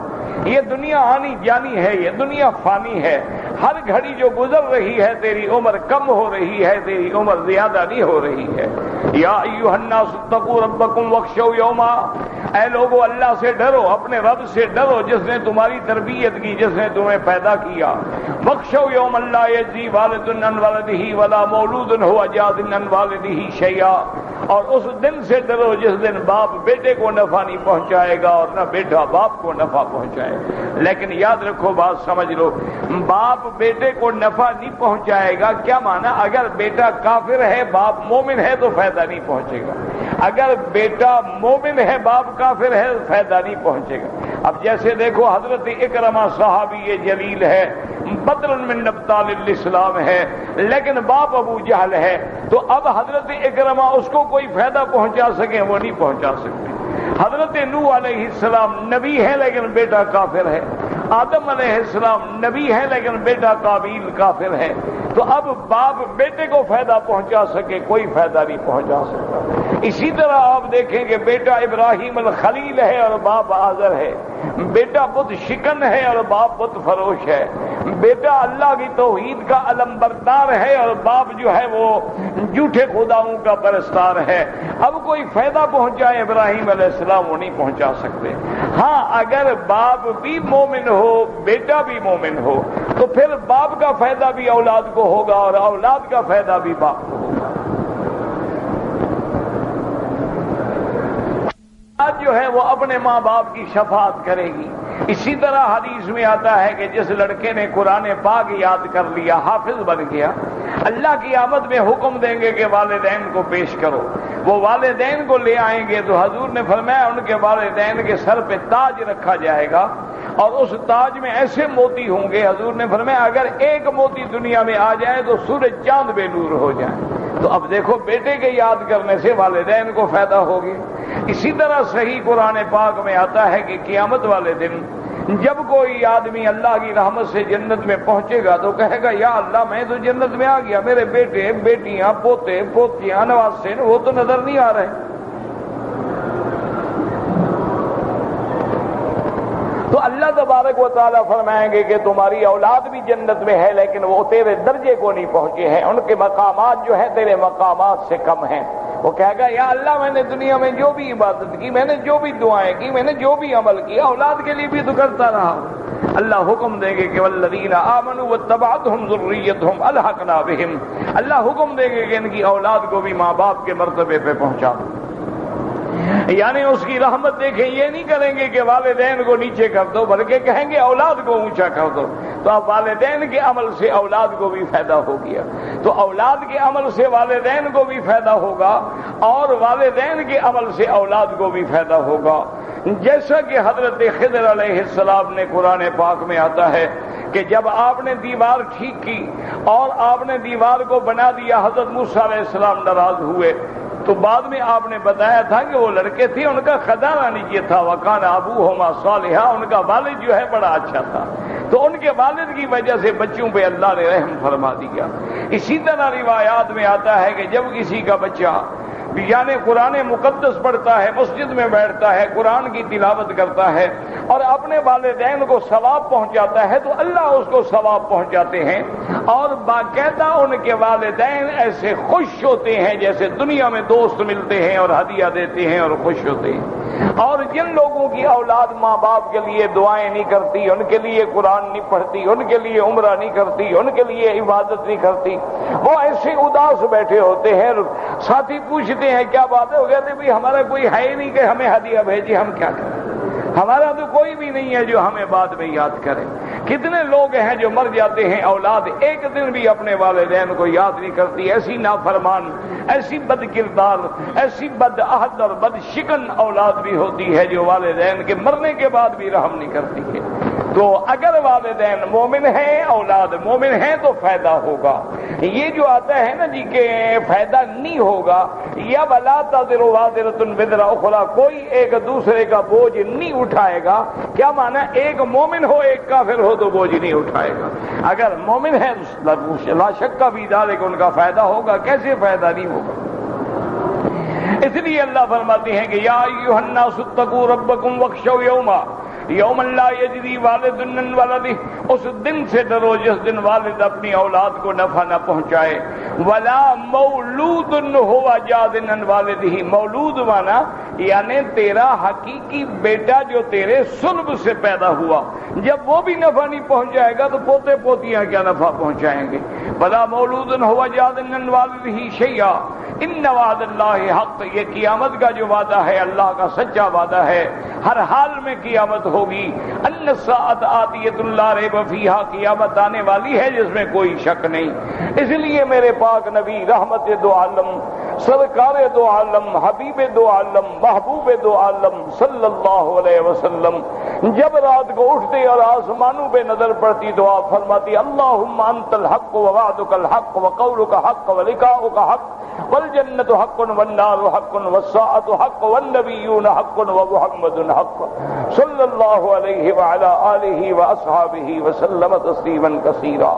یہ دنیا آنی جانی ہے، یہ دنیا فانی ہے. ہر گھڑی جو گزر رہی ہے تیری عمر کم ہو رہی ہے، تیری عمر زیادہ نہیں ہو رہی ہے. یا ایھا الناس اتقوا ربکم واخشوا یوما، اے لوگو اللہ سے ڈرو، اپنے رب سے ڈرو جس نے تمہاری تربیت کی، جس نے تمہیں پیدا کیا. واخشوا یوما لا یجزی والد عن ولدہ ولا مولود هو جاز عن والدہ شیئا، اور اس دن سے ڈرو جس دن باپ بیٹے کو نفع نہیں پہنچائے گا اور نہ بیٹا باپ کو نفع پہنچائے گا. لیکن یاد رکھو، بات سمجھ لو، باپ بیٹے کو نفع نہیں پہنچائے گا کیا مانا؟ اگر بیٹا کافر ہے باپ مومن ہے تو فائدہ نہیں پہنچے گا. اگر بیٹا مومن ہے باپ کافر ہے تو فائدہ نہیں پہنچے گا. اب جیسے دیکھو حضرت اکرمہ صحابی جلیل ہے، بدر من ابطال الاسلام ہے، لیکن باپ ابو جہل ہے، تو اب حضرت اکرمہ اس کو کوئی فائدہ پہنچا سکیں وہ نہیں پہنچا سکتے. حضرت نوح علیہ السلام نبی ہے لیکن بیٹا کافر ہے. آدم علیہ السلام نبی ہے لیکن بیٹا قابیل کافر ہے. تو اب باپ بیٹے کو فائدہ پہنچا سکے کوئی فائدہ نہیں پہنچا سکتا. اسی طرح آپ دیکھیں کہ بیٹا ابراہیم الخلیل ہے اور باپ آزر ہے، بیٹا بت شکن ہے اور باپ بت فروش ہے، بیٹا اللہ کی توحید کا علم بردار ہے اور باپ جو ہے وہ جھوٹے خداؤں کا پرستار ہے. اب کوئی فائدہ پہنچائے ابراہیم علیہ السلام وہ نہیں پہنچا سکتے. ہاں اگر باپ بھی مومن ہو بیٹا بھی مومن ہو تو پھر باپ کا فائدہ بھی اولاد کو ہوگا اور اولاد کا فائدہ بھی باپ کو ہوگا. اولاد جو ہے وہ اپنے ماں باپ کی شفاعت کرے گی. اسی طرح حدیث میں آتا ہے کہ جس لڑکے نے قرآن پاک یاد کر لیا، حافظ بن گیا، اللہ کی آمد میں حکم دیں گے کہ والدین کو پیش کرو. وہ والدین کو لے آئیں گے تو حضور نے فرمایا ان کے والدین کے سر پہ تاج رکھا جائے گا اور اس تاج میں ایسے موتی ہوں گے، حضور نے فرمایا اگر ایک موتی دنیا میں آ جائے تو سورج چاند بے نور ہو جائے. تو اب دیکھو بیٹے کے یاد کرنے سے والدین کو فائدہ ہوگی. اسی طرح صحیح قرآن پاک میں آتا ہے کہ قیامت والے دن جب کوئی آدمی اللہ کی رحمت سے جنت میں پہنچے گا تو کہے گا یا اللہ میں تو جنت میں آ گیا، میرے بیٹے بیٹیاں پوتے پوتیاں نواسے وہ تو نظر نہیں آ رہے. تو اللہ تبارک و تعالیٰ فرمائیں گے کہ تمہاری اولاد بھی جنت میں ہے لیکن وہ تیرے درجے کو نہیں پہنچے ہیں، ان کے مقامات جو ہیں تیرے مقامات سے کم ہیں. وہ کہے گا یا اللہ میں نے دنیا میں جو بھی عبادت کی، میں نے جو بھی دعائیں کی، میں نے جو بھی عمل کیا اولاد کے لیے بھی تو کرتا رہا ہوں. اللہ حکم دیں گے کہ والذین آمنوا واتبعتهم ذریتهم الحقنا بهم، اللہ حکم دیں گے کہ ان کی اولاد کو بھی ماں باپ کے مرتبے پہ پہنچا دو. یعنی اس کی رحمت دیکھیں، یہ نہیں کریں گے کہ والدین کو نیچے کر دو بلکہ کہیں گے اولاد کو اونچا کر دو. تو اب والدین کے عمل سے اولاد کو بھی فائدہ ہو گیا، تو اولاد کے عمل سے والدین کو بھی فائدہ ہوگا اور والدین کے عمل سے اولاد کو بھی فائدہ ہوگا. جیسا کہ حضرت خضر علیہ السلام نے قرآن پاک میں آتا ہے کہ جب آپ نے دیوار ٹھیک کی اور آپ نے دیوار کو بنا دیا، حضرت موسیٰ علیہ السلام ناراض ہوئے. تو بعد میں آپ نے بتایا تھا کہ وہ لڑکے تھے ان کا خزانہ نیچے تھا، وَكَانَ أَبُوهُمَا صَالِحًا، ان کا والد جو ہے بڑا اچھا تھا، تو ان کے والد کی وجہ سے بچوں پہ اللہ نے رحم فرما دیا. اسی طرح روایات میں آتا ہے کہ جب کسی کا بچہ یعنی قرآن مقدس پڑھتا ہے، مسجد میں بیٹھتا ہے، قرآن کی تلاوت کرتا ہے اور اپنے والدین کو ثواب پہنچاتا ہے تو اللہ اس کو ثواب پہنچاتے ہیں، اور باقاعدہ ان کے والدین ایسے خوش ہوتے ہیں جیسے دنیا میں دوست ملتے ہیں اور ہدیہ دیتے ہیں اور خوش ہوتے ہیں۔ اور جن لوگوں کی اولاد ماں باپ کے لیے دعائیں نہیں کرتی، ان کے لیے قرآن نہیں پڑھتی، ان کے لیے عمرہ نہیں کرتی، ان کے لیے عبادت نہیں کرتی، وہ ایسے اداس بیٹھے ہوتے ہیں۔ ساتھی پوچھتے ہیں کیا بات ہے؟ وہ کہتے ہیں ہمارا کوئی ہے ہی نہیں کہ ہمیں ہدیہ بھیجے، ہم کیا کریں، ہمارا تو کوئی بھی نہیں ہے جو ہمیں بعد میں یاد کرے۔ کتنے لوگ ہیں جو مر جاتے ہیں، اولاد ایک دن بھی اپنے والدین کو یاد نہیں کرتی، ایسی نافرمان، ایسی بد کردار، ایسی بد عہد اور بد شکن اولاد بھی ہوتی ہے جو والدین کے مرنے کے بعد بھی رحم نہیں کرتی ہے۔ تو اگر والدین مومن ہیں، اولاد مومن ہیں تو فائدہ ہوگا۔ یہ جو آتا ہے نا جی کہ فائدہ نہیں ہوگا، یا ولا تزر وازرۃ وزر اخری، کوئی ایک دوسرے کا بوجھ نہیں اٹھائے گا، کیا معنی؟ ایک مومن ہو ایک کافر ہو تو بوجھ نہیں اٹھائے گا۔ اگر مومن ہے لا شک کا بھی ذالک ان کا فائدہ ہوگا، کیسے فائدہ نہیں ہوگا؟ اس لیے اللہ فرماتے ہیں کہ یا ایھا الناس اتقوا ربکم واخشوا یوما یوم لا یجزی والد عن ولدہ، اس دن سے ڈرو جس دن والد اپنی اولاد کو نفع نہ پہنچائے، ولا مولود ہوا جاز عن والدہ، مولود مانا یعنی تیرا حقیقی بیٹا جو تیرے صلب سے پیدا ہوا، جب وہ بھی نفع نہیں پہنچائے گا تو پوتے پوتیاں کیا نفع پہنچائیں گے؟ ولا مولود ہوا جاز عن والدہ شیئا ان وعد اللہ حق، یہ قیامت کا جو وعدہ ہے اللہ کا سچا وعدہ ہے، ہر حال میں قیامت ہوگی۔ ان الساعۃ آتیۃ لا ریب فیہا، قیامت آنے والی ہے جس میں کوئی شک نہیں۔ اس لیے میرے پاک نبی رحمت دو عالم، سرکار دو عالم، حبیب دو عالم، محبوب دو عالم صلی اللہ علیہ وسلم جب رات کو اٹھتے اور آسمانوں پہ نظر پڑتی تو آپ فرماتی اللہم انت الحق ووعدک الحق وقولک حق ولقاؤک حق والجنت حق والنار حق والساعۃ حق والنبیون حق ومحمد حق صلی اللہ علیہ وعلی آلہ واصحابہ وسلم تسلیما کثیرا۔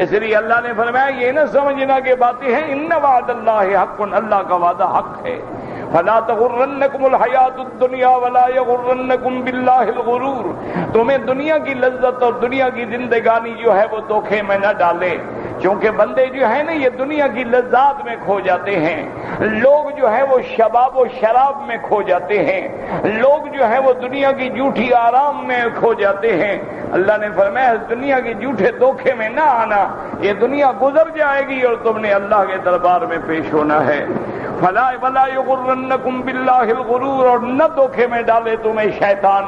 اس لیے اللہ نے فرمایا یہ نہ سمجھنا کہ باتیں ہیں، ان وعد اللہ حق، اللہ کا وعدہ حق ہے۔ فلا تغرنکم الحیات الدنیا ولا یغرنکم باللہ الغرور، تمہیں دنیا کی لذت اور دنیا کی زندگانی جو ہے وہ دھوکے میں نہ ڈالے، چونکہ بندے جو ہیں نا یہ دنیا کی لذات میں کھو جاتے ہیں، لوگ جو ہے وہ شباب و شراب میں کھو جاتے ہیں، لوگ جو ہے وہ دنیا کی جھوٹی آرام میں کھو جاتے ہیں۔ اللہ نے فرمایا دنیا کے جھوٹے دھوکے میں نہ آنا، یہ دنیا گزر جائے گی اور تم نے اللہ کے دربار میں پیش ہونا ہے۔ فلا ولا یغرنکم باللہ الغرور، اور نہ دھوکے میں ڈالے تمہیں شیطان،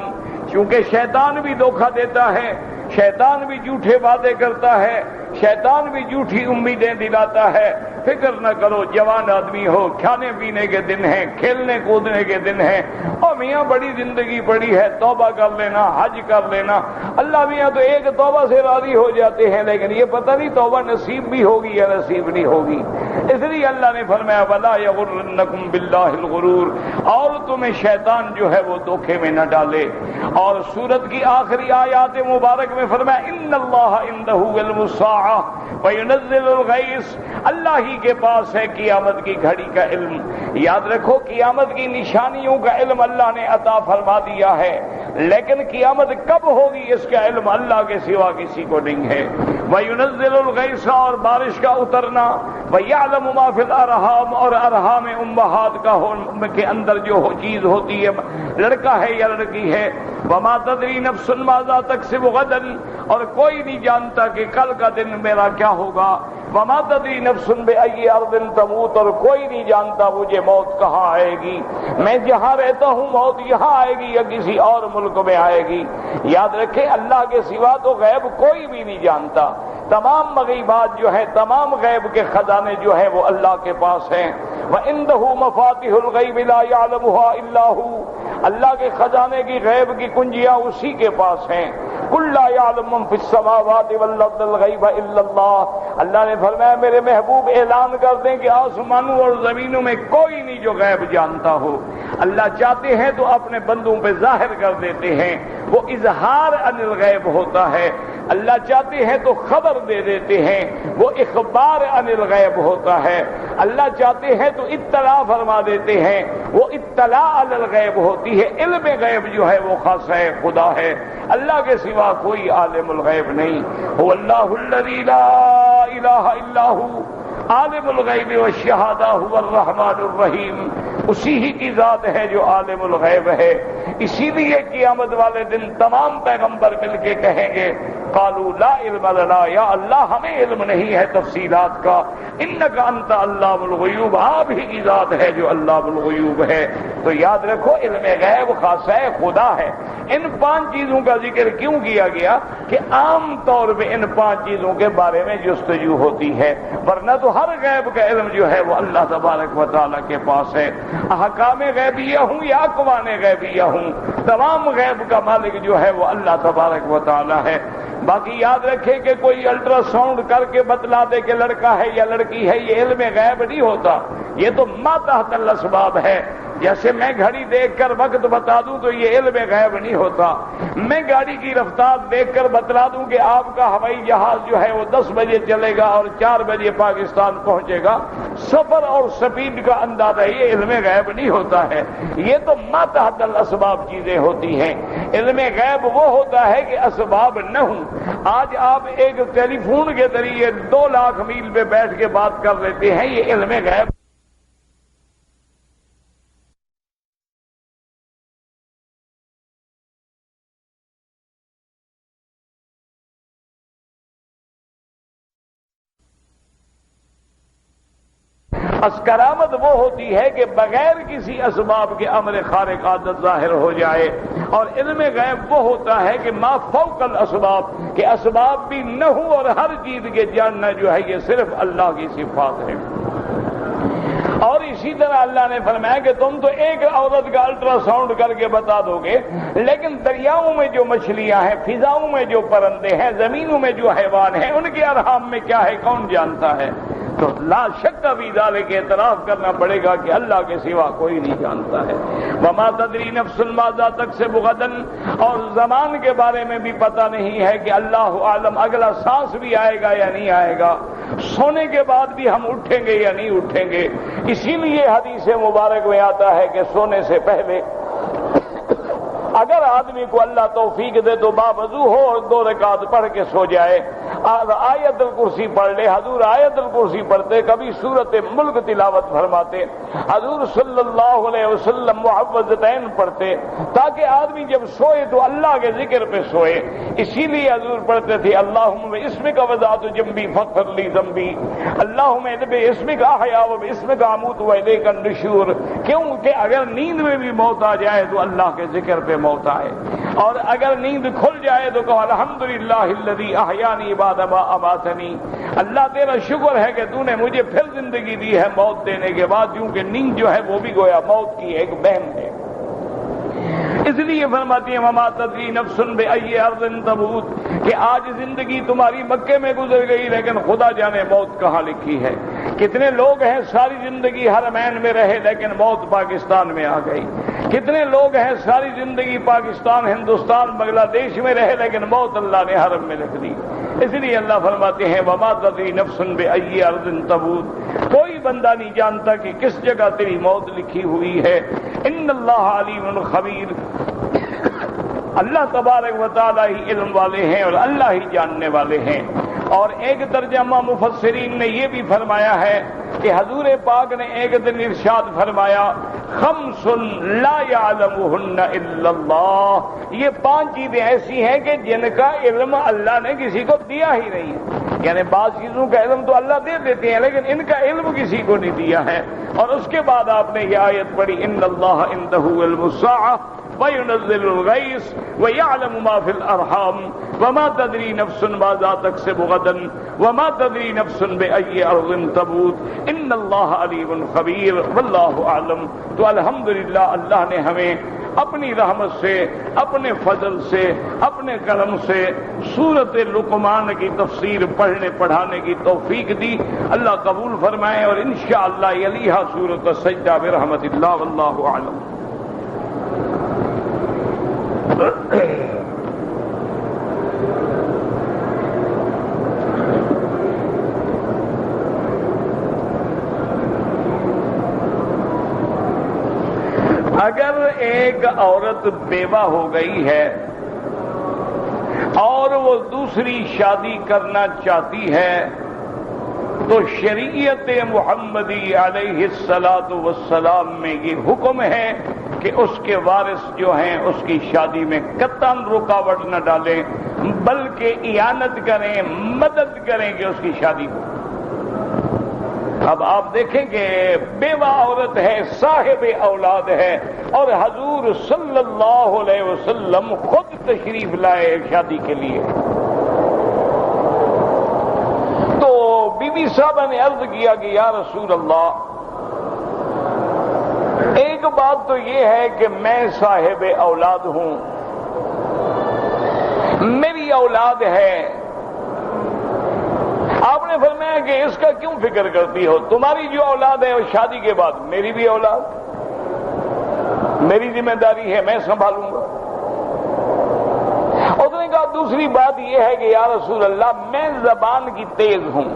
چونکہ شیطان بھی دھوکہ دیتا ہے، شیطان بھی جھوٹے وعدے کرتا ہے، شیطان بھی جھوٹی امیدیں دلاتا ہے۔ فکر نہ کرو، جوان آدمی ہو، کھانے پینے کے دن ہیں، کھیلنے کودنے کے دن ہیں، اور میاں بڑی زندگی پڑی ہے، توبہ کر لینا، حج کر لینا۔ اللہ میاں تو ایک توبہ سے راضی ہو جاتے ہیں، لیکن یہ پتہ نہیں توبہ نصیب بھی ہوگی یا نصیب نہیں ہوگی۔ اس لیے اللہ نے فرمایا ولا یغرنکم باللہ الغرور، اور تمہیں شیطان جو ہے وہ دھوکے میں نہ ڈالے۔ اور سورت کی آخری آیات مبارک میں فرمایا ان اللہ عندہ علم الساعہ وینزل الغیث، اللہ ہی کے پاس ہے قیامت کی گھڑی کا علم۔ یاد رکھو قیامت کی نشانیوں کا علم اللہ نے عطا فرما دیا ہے، لیکن قیامت کب ہوگی اس کا علم اللہ کے سوا کسی کو نہیں ہے۔ وینزل الغیث، اور بارش کا اترنا، ویعلم ما فی الارحام، اور ارحام امہات کا کے اندر جو چیز ہوتی ہے، لڑکا ہے یا لڑکی ہے۔ وما تدری نفس ماذا تکسب غدا، اور کوئی نہیں جانتا کہ کل کا دن میرا کیا ہوگا۔ وما تدری نفس بأی ارض تموت، اور کوئی نہیں جانتا مجھے موت کہاں آئے گی، میں جہاں رہتا ہوں موت یہاں آئے گی یا کسی اور ملک میں آئے گی۔ یاد رکھیں اللہ کے سوا تو غیب کوئی بھی نہیں جانتا، تمام مغیبات جو ہیں، تمام غیب کے خزانے جو ہیں وہ اللہ کے پاس ہیں۔ وَعِندَهُ مَفَاتِحُ الْغَيْبِ لَا يَعْلَمُهَا إِلَّا هُوَ، اللہ کے خزانے کی غیب کی کنجیاں اسی کے پاس ہیں۔ قُل لَّا يَعْلَمُ مَن فِي السَّمَاوَاتِ وَالْأَرْضِ الْغَيْبَ إِلَّا اللَّهُ، اللہ نے فرمایا میرے محبوب اعلان کر دیں کہ آسمانوں اور زمینوں میں کوئی نہیں جو غیب جانتا ہو۔ اللہ چاہتے ہیں تو اپنے بندوں پہ ظاہر کر دیتے ہیں، وہ اظہار عن الغیب ہوتا ہے، اللہ چاہتے ہیں تو خبر دے دیتے ہیں، وہ اخبار عن الغیب ہوتا ہے۔ اللہ چاہتے ہیں تو اطلاع فرما دیتے ہیں، وہ اطلاع علی الغیب ہوتی ہے۔ علم غیب جو ہے وہ خاصہ خدا ہے، اللہ کے سوا کوئی عالم الغیب نہیں۔ هو اللہ الذی لا الہ الا ہو عالم الغیب والشہادہ هو الرحمن الرحیم، اسی ہی کی ذات ہے جو عالم الغیب ہے۔ اسی لیے قیامت والے دن تمام پیغمبر مل کے کہیں گے قالوا لا علم لنا، یا اللہ ہمیں علم نہیں ہے تفصیلات کا، انک انت علام الغیوب، آپ ہی کی ذات ہے جو علام الغیوب ہے۔ تو یاد رکھو علم غیب خاصہ خدا ہے۔ ان 5 چیزوں کا ذکر کیوں کیا گیا کہ عام طور پہ ان 5 چیزوں کے بارے میں جستجو ہوتی ہے، ورنہ تو ہر غیب کا علم جو ہے وہ اللہ تبارک و تعالیٰ کے پاس ہے۔ احکام غیبیہ ہوں یا اقوام غیبیہ ہوں، تمام غیب کا مالک جو ہے وہ اللہ تبارک و تعالیٰ ہے۔ باقی یاد رکھے کہ کوئی الٹرا ساؤنڈ کر کے بتلا دے کہ لڑکا ہے یا لڑکی ہے، یہ علم غیب نہیں ہوتا، یہ تو ما تحت الاسباب ہے۔ جیسے میں گھڑی دیکھ کر وقت بتا دوں تو یہ علم غیب نہیں ہوتا، میں گاڑی کی رفتار دیکھ کر بتلا دوں کہ آپ کا ہوائی جہاز جو ہے وہ 10 بجے چلے گا اور 4 بجے پاکستان پہنچے گا، سفر اور سپیڈ کا اندازہ، یہ علم غیب نہیں ہوتا ہے، یہ تو ما تحت الاسباب چیزیں ہوتی ہیں۔ علم غیب وہ ہوتا ہے کہ اسباب نہ ہوں۔ آج آپ ایک ٹیلی فون کے ذریعے 2 لاکھ میل پہ بیٹھ کے بات کر لیتے ہیں، یہ علم غیب۔ کرامت وہ ہوتی ہے کہ بغیر کسی اسباب کے امر خارق عادت ظاہر ہو جائے، اور علم غیب وہ ہوتا ہے کہ ما فوق الاسباب، کہ اسباب بھی نہ ہوں اور ہر چیز کے جاننا جو ہے یہ صرف اللہ کی صفات ہے۔ اور اسی طرح اللہ نے فرمایا کہ تم تو ایک عورت کا الٹرا ساؤنڈ کر کے بتا دو گے، لیکن دریاؤں میں جو مچھلیاں ہیں، فضاؤں میں جو پرندے ہیں، زمینوں میں جو حیوان ہیں، ان کے ارحام میں کیا ہے کون جانتا ہے؟ تو لا شک ابھی ذالک کے اعتراف کرنا پڑے گا کہ اللہ کے سوا کوئی نہیں جانتا ہے۔ وما تدری نفس ماذا تکسب غدا، اور زمان کے بارے میں بھی پتہ نہیں ہے کہ اللہ عالم اگلا سانس بھی آئے گا یا نہیں آئے گا، سونے کے بعد بھی ہم اٹھیں گے یا نہیں اٹھیں گے۔ اسی لیے حدیث مبارک میں آتا ہے کہ سونے سے پہلے اگر آدمی کو اللہ توفیق دے تو باوضو ہو اور 2 رکعت پڑھ کے سو جائے، آیت الکرسی پڑھ لے۔ حضور آیت الکرسی پڑھتے، کبھی سورت ملک تلاوت فرماتے، حضور صلی اللہ علیہ وسلم معوذتین پڑھتے، تاکہ آدمی جب سوئے تو اللہ کے ذکر پہ سوئے۔ اسی لیے حضور پڑھتے تھے اللہم باسمک وضعت جنبی فاغفر لی ذنبی، اللہم باسمک احیا وباسمک اموت والیک النشور، کیونکہ اگر نیند میں بھی موت آ جائے تو اللہ کے ذکر پہ موت آئے، اور اگر نیند کھل جائے تو کہو الحمدللہ الذی احیانی بعد ما اماتنی، اللہ تیرا شکر ہے کہ تو نے مجھے پھر زندگی دی ہے موت دینے کے بعد، کیونکہ نیند جو ہے وہ بھی گویا موت کی ایک بہن ہے۔ اس لیے فرماتی ہیں وما تدری نفس بأی ارض تموت، کہ آج زندگی تمہاری مکے میں گزر گئی لیکن خدا جانے موت کہاں لکھی ہے۔ کتنے لوگ ہیں ساری زندگی حرمین میں رہے لیکن موت پاکستان میں آ گئی، کتنے لوگ ہیں ساری زندگی پاکستان، ہندوستان، بنگلہ دیش میں رہے لیکن موت اللہ نے حرم میں لکھ دی۔ اس لیے اللہ فرماتے ہیں وما تدری نفس بأی ارض تموت، کوئی بندہ نہیں جانتا کہ کس جگہ تیری موت لکھی ہوئی ہے۔ ان اللہ علیم خبیر، اللہ تبارک و تعالیٰ ہی علم والے ہیں اور اللہ ہی جاننے والے ہیں۔ اور ایک ترجمہ مفسرین نے یہ بھی فرمایا ہے کہ حضور پاک نے ایک دن ارشاد فرمایا خمس لا يعلمهن الا اللہ، یہ 5 چیزیں ایسی ہیں کہ جن کا علم اللہ نے کسی کو دیا ہی نہیں ہے، یعنی بعض چیزوں کا علم تو اللہ دے دیتے ہیں لیکن ان کا علم کسی کو نہیں دیا ہے۔ اور اس کے بعد آپ نے یہ آیت پڑھی ان اللہ عنده علم الساعہ وَيُنَزِّلُ الْغَيْثَ وَيَعْلَمُ مَا فِي الْأَرْحَامِ وَمَا تَدْرِي نَفْسٌ مَاذَا تَكْسِبُ غَدًا وَمَا تَدْرِي نَفْسٌ بِأَيِّ أَرْضٍ تَمُوتُ إِنَّ اللَّهَ عَلِيمٌ خَبِيرٌ وَاللَّهُ أَعْلَمُ۔ تو الحمدللہ اللہ نے ہمیں اپنی رحمت سے، اپنے فضل سے، اپنے کرم سے سورۃ لقمان کی تفسیر پڑھنے پڑھانے کی توفیق دی۔ اللہ قبول فرمائے، اور انشاءاللہ یلیہا سورۃ السجدہ برحمت اللہ، واللہ اعلم۔ اگر ایک عورت بیوہ ہو گئی ہے اور وہ دوسری شادی کرنا چاہتی ہے تو شریعت محمدی علیہ الصلاۃ والسلام میں یہ حکم ہے کہ اس کے وارث جو ہیں اس کی شادی میں قطعاً رکاوٹ نہ ڈالیں، بلکہ اعانت کریں، مدد کریں کہ اس کی شادی ہو۔ اب آپ دیکھیں کہ بیوہ عورت ہے، صاحب اولاد ہے، اور حضور صلی اللہ علیہ وسلم خود تشریف لائے شادی کے لیے۔ تو بی بی صاحبہ نے عرض کیا کہ یا رسول اللہ، ایک بات تو یہ ہے کہ میں صاحب اولاد ہوں، میری اولاد ہے، آپ نے فرمایا کہ اس کا کیوں فکر کرتی ہو؟ تمہاری جو اولاد ہے وہ شادی کے بعد میری بھی اولاد، میری ذمہ داری ہے، میں سنبھالوں گا۔ اس نے کہا دوسری بات یہ ہے کہ یا رسول اللہ، میں زبان کی تیز ہوں۔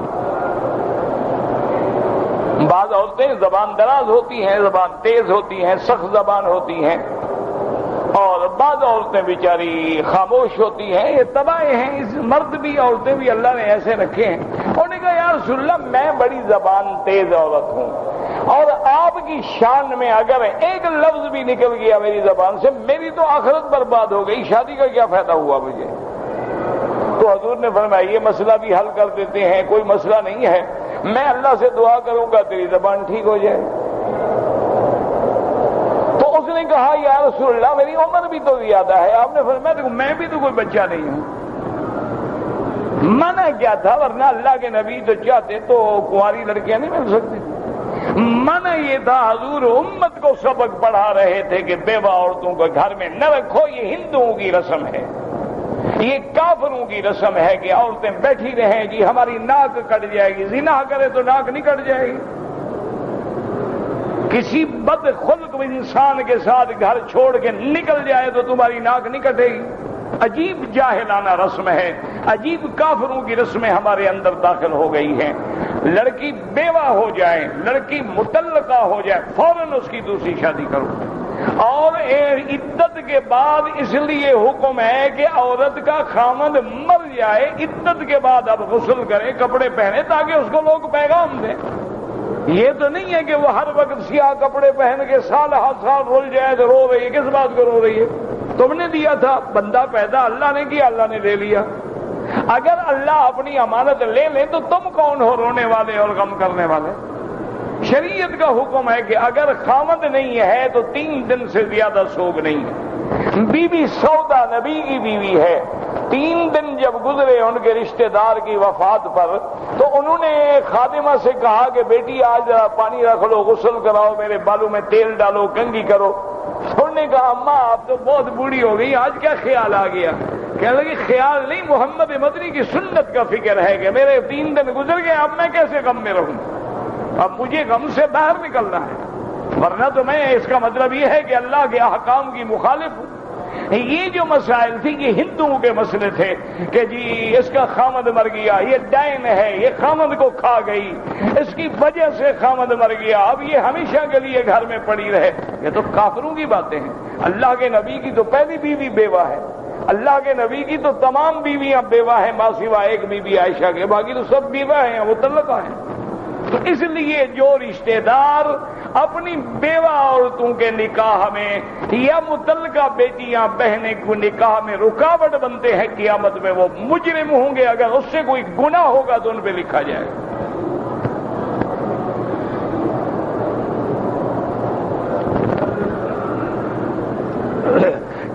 بعض عورتیں زبان دراز ہوتی ہیں، زبان تیز ہوتی ہیں، سخت زبان ہوتی ہیں، اور بعض عورتیں بیچاری خاموش ہوتی ہیں، یہ طبائع ہیں، اس مرد بھی عورتیں بھی اللہ نے ایسے رکھے ہیں۔ انہوں نے کہا یا رسول اللہ، میں بڑی زبان تیز عورت ہوں، اور آپ کی شان میں اگر ایک لفظ بھی نکل گیا میری زبان سے، میری تو آخرت برباد ہو گئی، شادی کا کیا فائدہ ہوا مجھے؟ تو حضور نے فرمایا یہ مسئلہ بھی حل کر دیتے ہیں، کوئی مسئلہ نہیں ہے، میں اللہ سے دعا کروں گا تیری زبان ٹھیک ہو جائے۔ تو اس نے کہا یا رسول اللہ، میری عمر بھی تو زیادہ ہے۔ آپ نے فرمایا دیکھو میں بھی تو کوئی بچہ نہیں ہوں۔ منع کیا تھا؟ ورنہ اللہ کے نبی تو چاہتے تو کنواری لڑکیاں نہیں مل سکتی۔ منع یہ تھا، حضور امت کو سبق پڑھا رہے تھے کہ بیوہ عورتوں کو گھر میں نہ رکھو، یہ ہندوؤں کی رسم ہے، یہ کافروں کی رسم ہے کہ عورتیں بیٹھی رہیں، جی ہماری ناک کٹ جائے گی، زنا کرے تو ناک نہیں کٹ جائے گی، کسی بد خلق انسان کے ساتھ گھر چھوڑ کے نکل جائے تو تمہاری ناک نہیں کٹے گی۔ عجیب جاہلانہ رسم ہے، عجیب کافروں کی رسمیں ہمارے اندر داخل ہو گئی ہیں۔ لڑکی بیوہ ہو جائے، لڑکی مطلقہ ہو جائے، فوراً اس کی دوسری شادی کرو، اور عدت کے بعد اس لیے حکم ہے کہ عورت کا خامند مر جائے، عدت کے بعد اب غسل کرے، کپڑے پہنے، تاکہ اس کو لوگ پیغام دیں۔ یہ تو نہیں ہے کہ وہ ہر وقت سیاہ کپڑے پہن کے سال ہر سال رول جائے تو رو رہی ہے، کس بات کو رو رہی ہے؟ تم نے دیا تھا، بندہ پیدا اللہ نے کیا، اللہ نے لے لیا۔ اگر اللہ اپنی امانت لے لے تو تم کون ہو رونے والے اور غم کرنے والے؟ شریعت کا حکم ہے کہ اگر خامد نہیں ہے تو 3 دن سے زیادہ سوگ نہیں ہے۔ بی بی سودا نبی کی بیوی ہے، 3 دن جب گزرے ان کے رشتہ دار کی وفات پر تو انہوں نے خادمہ سے کہا کہ بیٹی آج پانی رکھ لو، غسل کراؤ، میرے بالوں میں تیل ڈالو، کنگھی کرو۔ انہوں نے کہا اماں آپ تو بہت بوڑھی ہو گئی، آج کیا خیال آ گیا؟ کہنے لگی خیال نہیں، محمد مدنی کی سنت کا فکر ہے کہ میرے 3 دن گزر گئے، اب میں کیسے غم میں رہوں، اب مجھے غم سے باہر نکلنا ہے، ورنہ تو میں اس کا مطلب یہ ہے کہ اللہ کے احکام کی مخالف ہوں۔ یہ جو مسائل تھی یہ ہندوؤں کے مسئلے تھے کہ جی اس کا خامد مر گیا، یہ ڈائن ہے، یہ خامد کو کھا گئی، اس کی وجہ سے خامد مر گیا، اب یہ ہمیشہ کے لیے گھر میں پڑی رہے۔ یہ تو کافروں کی باتیں ہیں۔ اللہ کے نبی کی تو پہلی بیوی بیوہ ہے، اللہ کے نبی کی تو تمام بیویاں بیوہ ہیں، ماں سوا ایک بیوی عائشہ کے، باقی تو سب بیوہ ہیں، مطلقہ ہیں۔ تو اس لیے جو رشتہ دار اپنی بیوہ عورتوں کے نکاح میں یا متعلقہ بیٹیاں بہنیں کو نکاح میں رکاوٹ بنتے ہیں، قیامت میں وہ مجرم ہوں گے، اگر اس سے کوئی گناہ ہوگا تو ان پہ لکھا جائے گا۔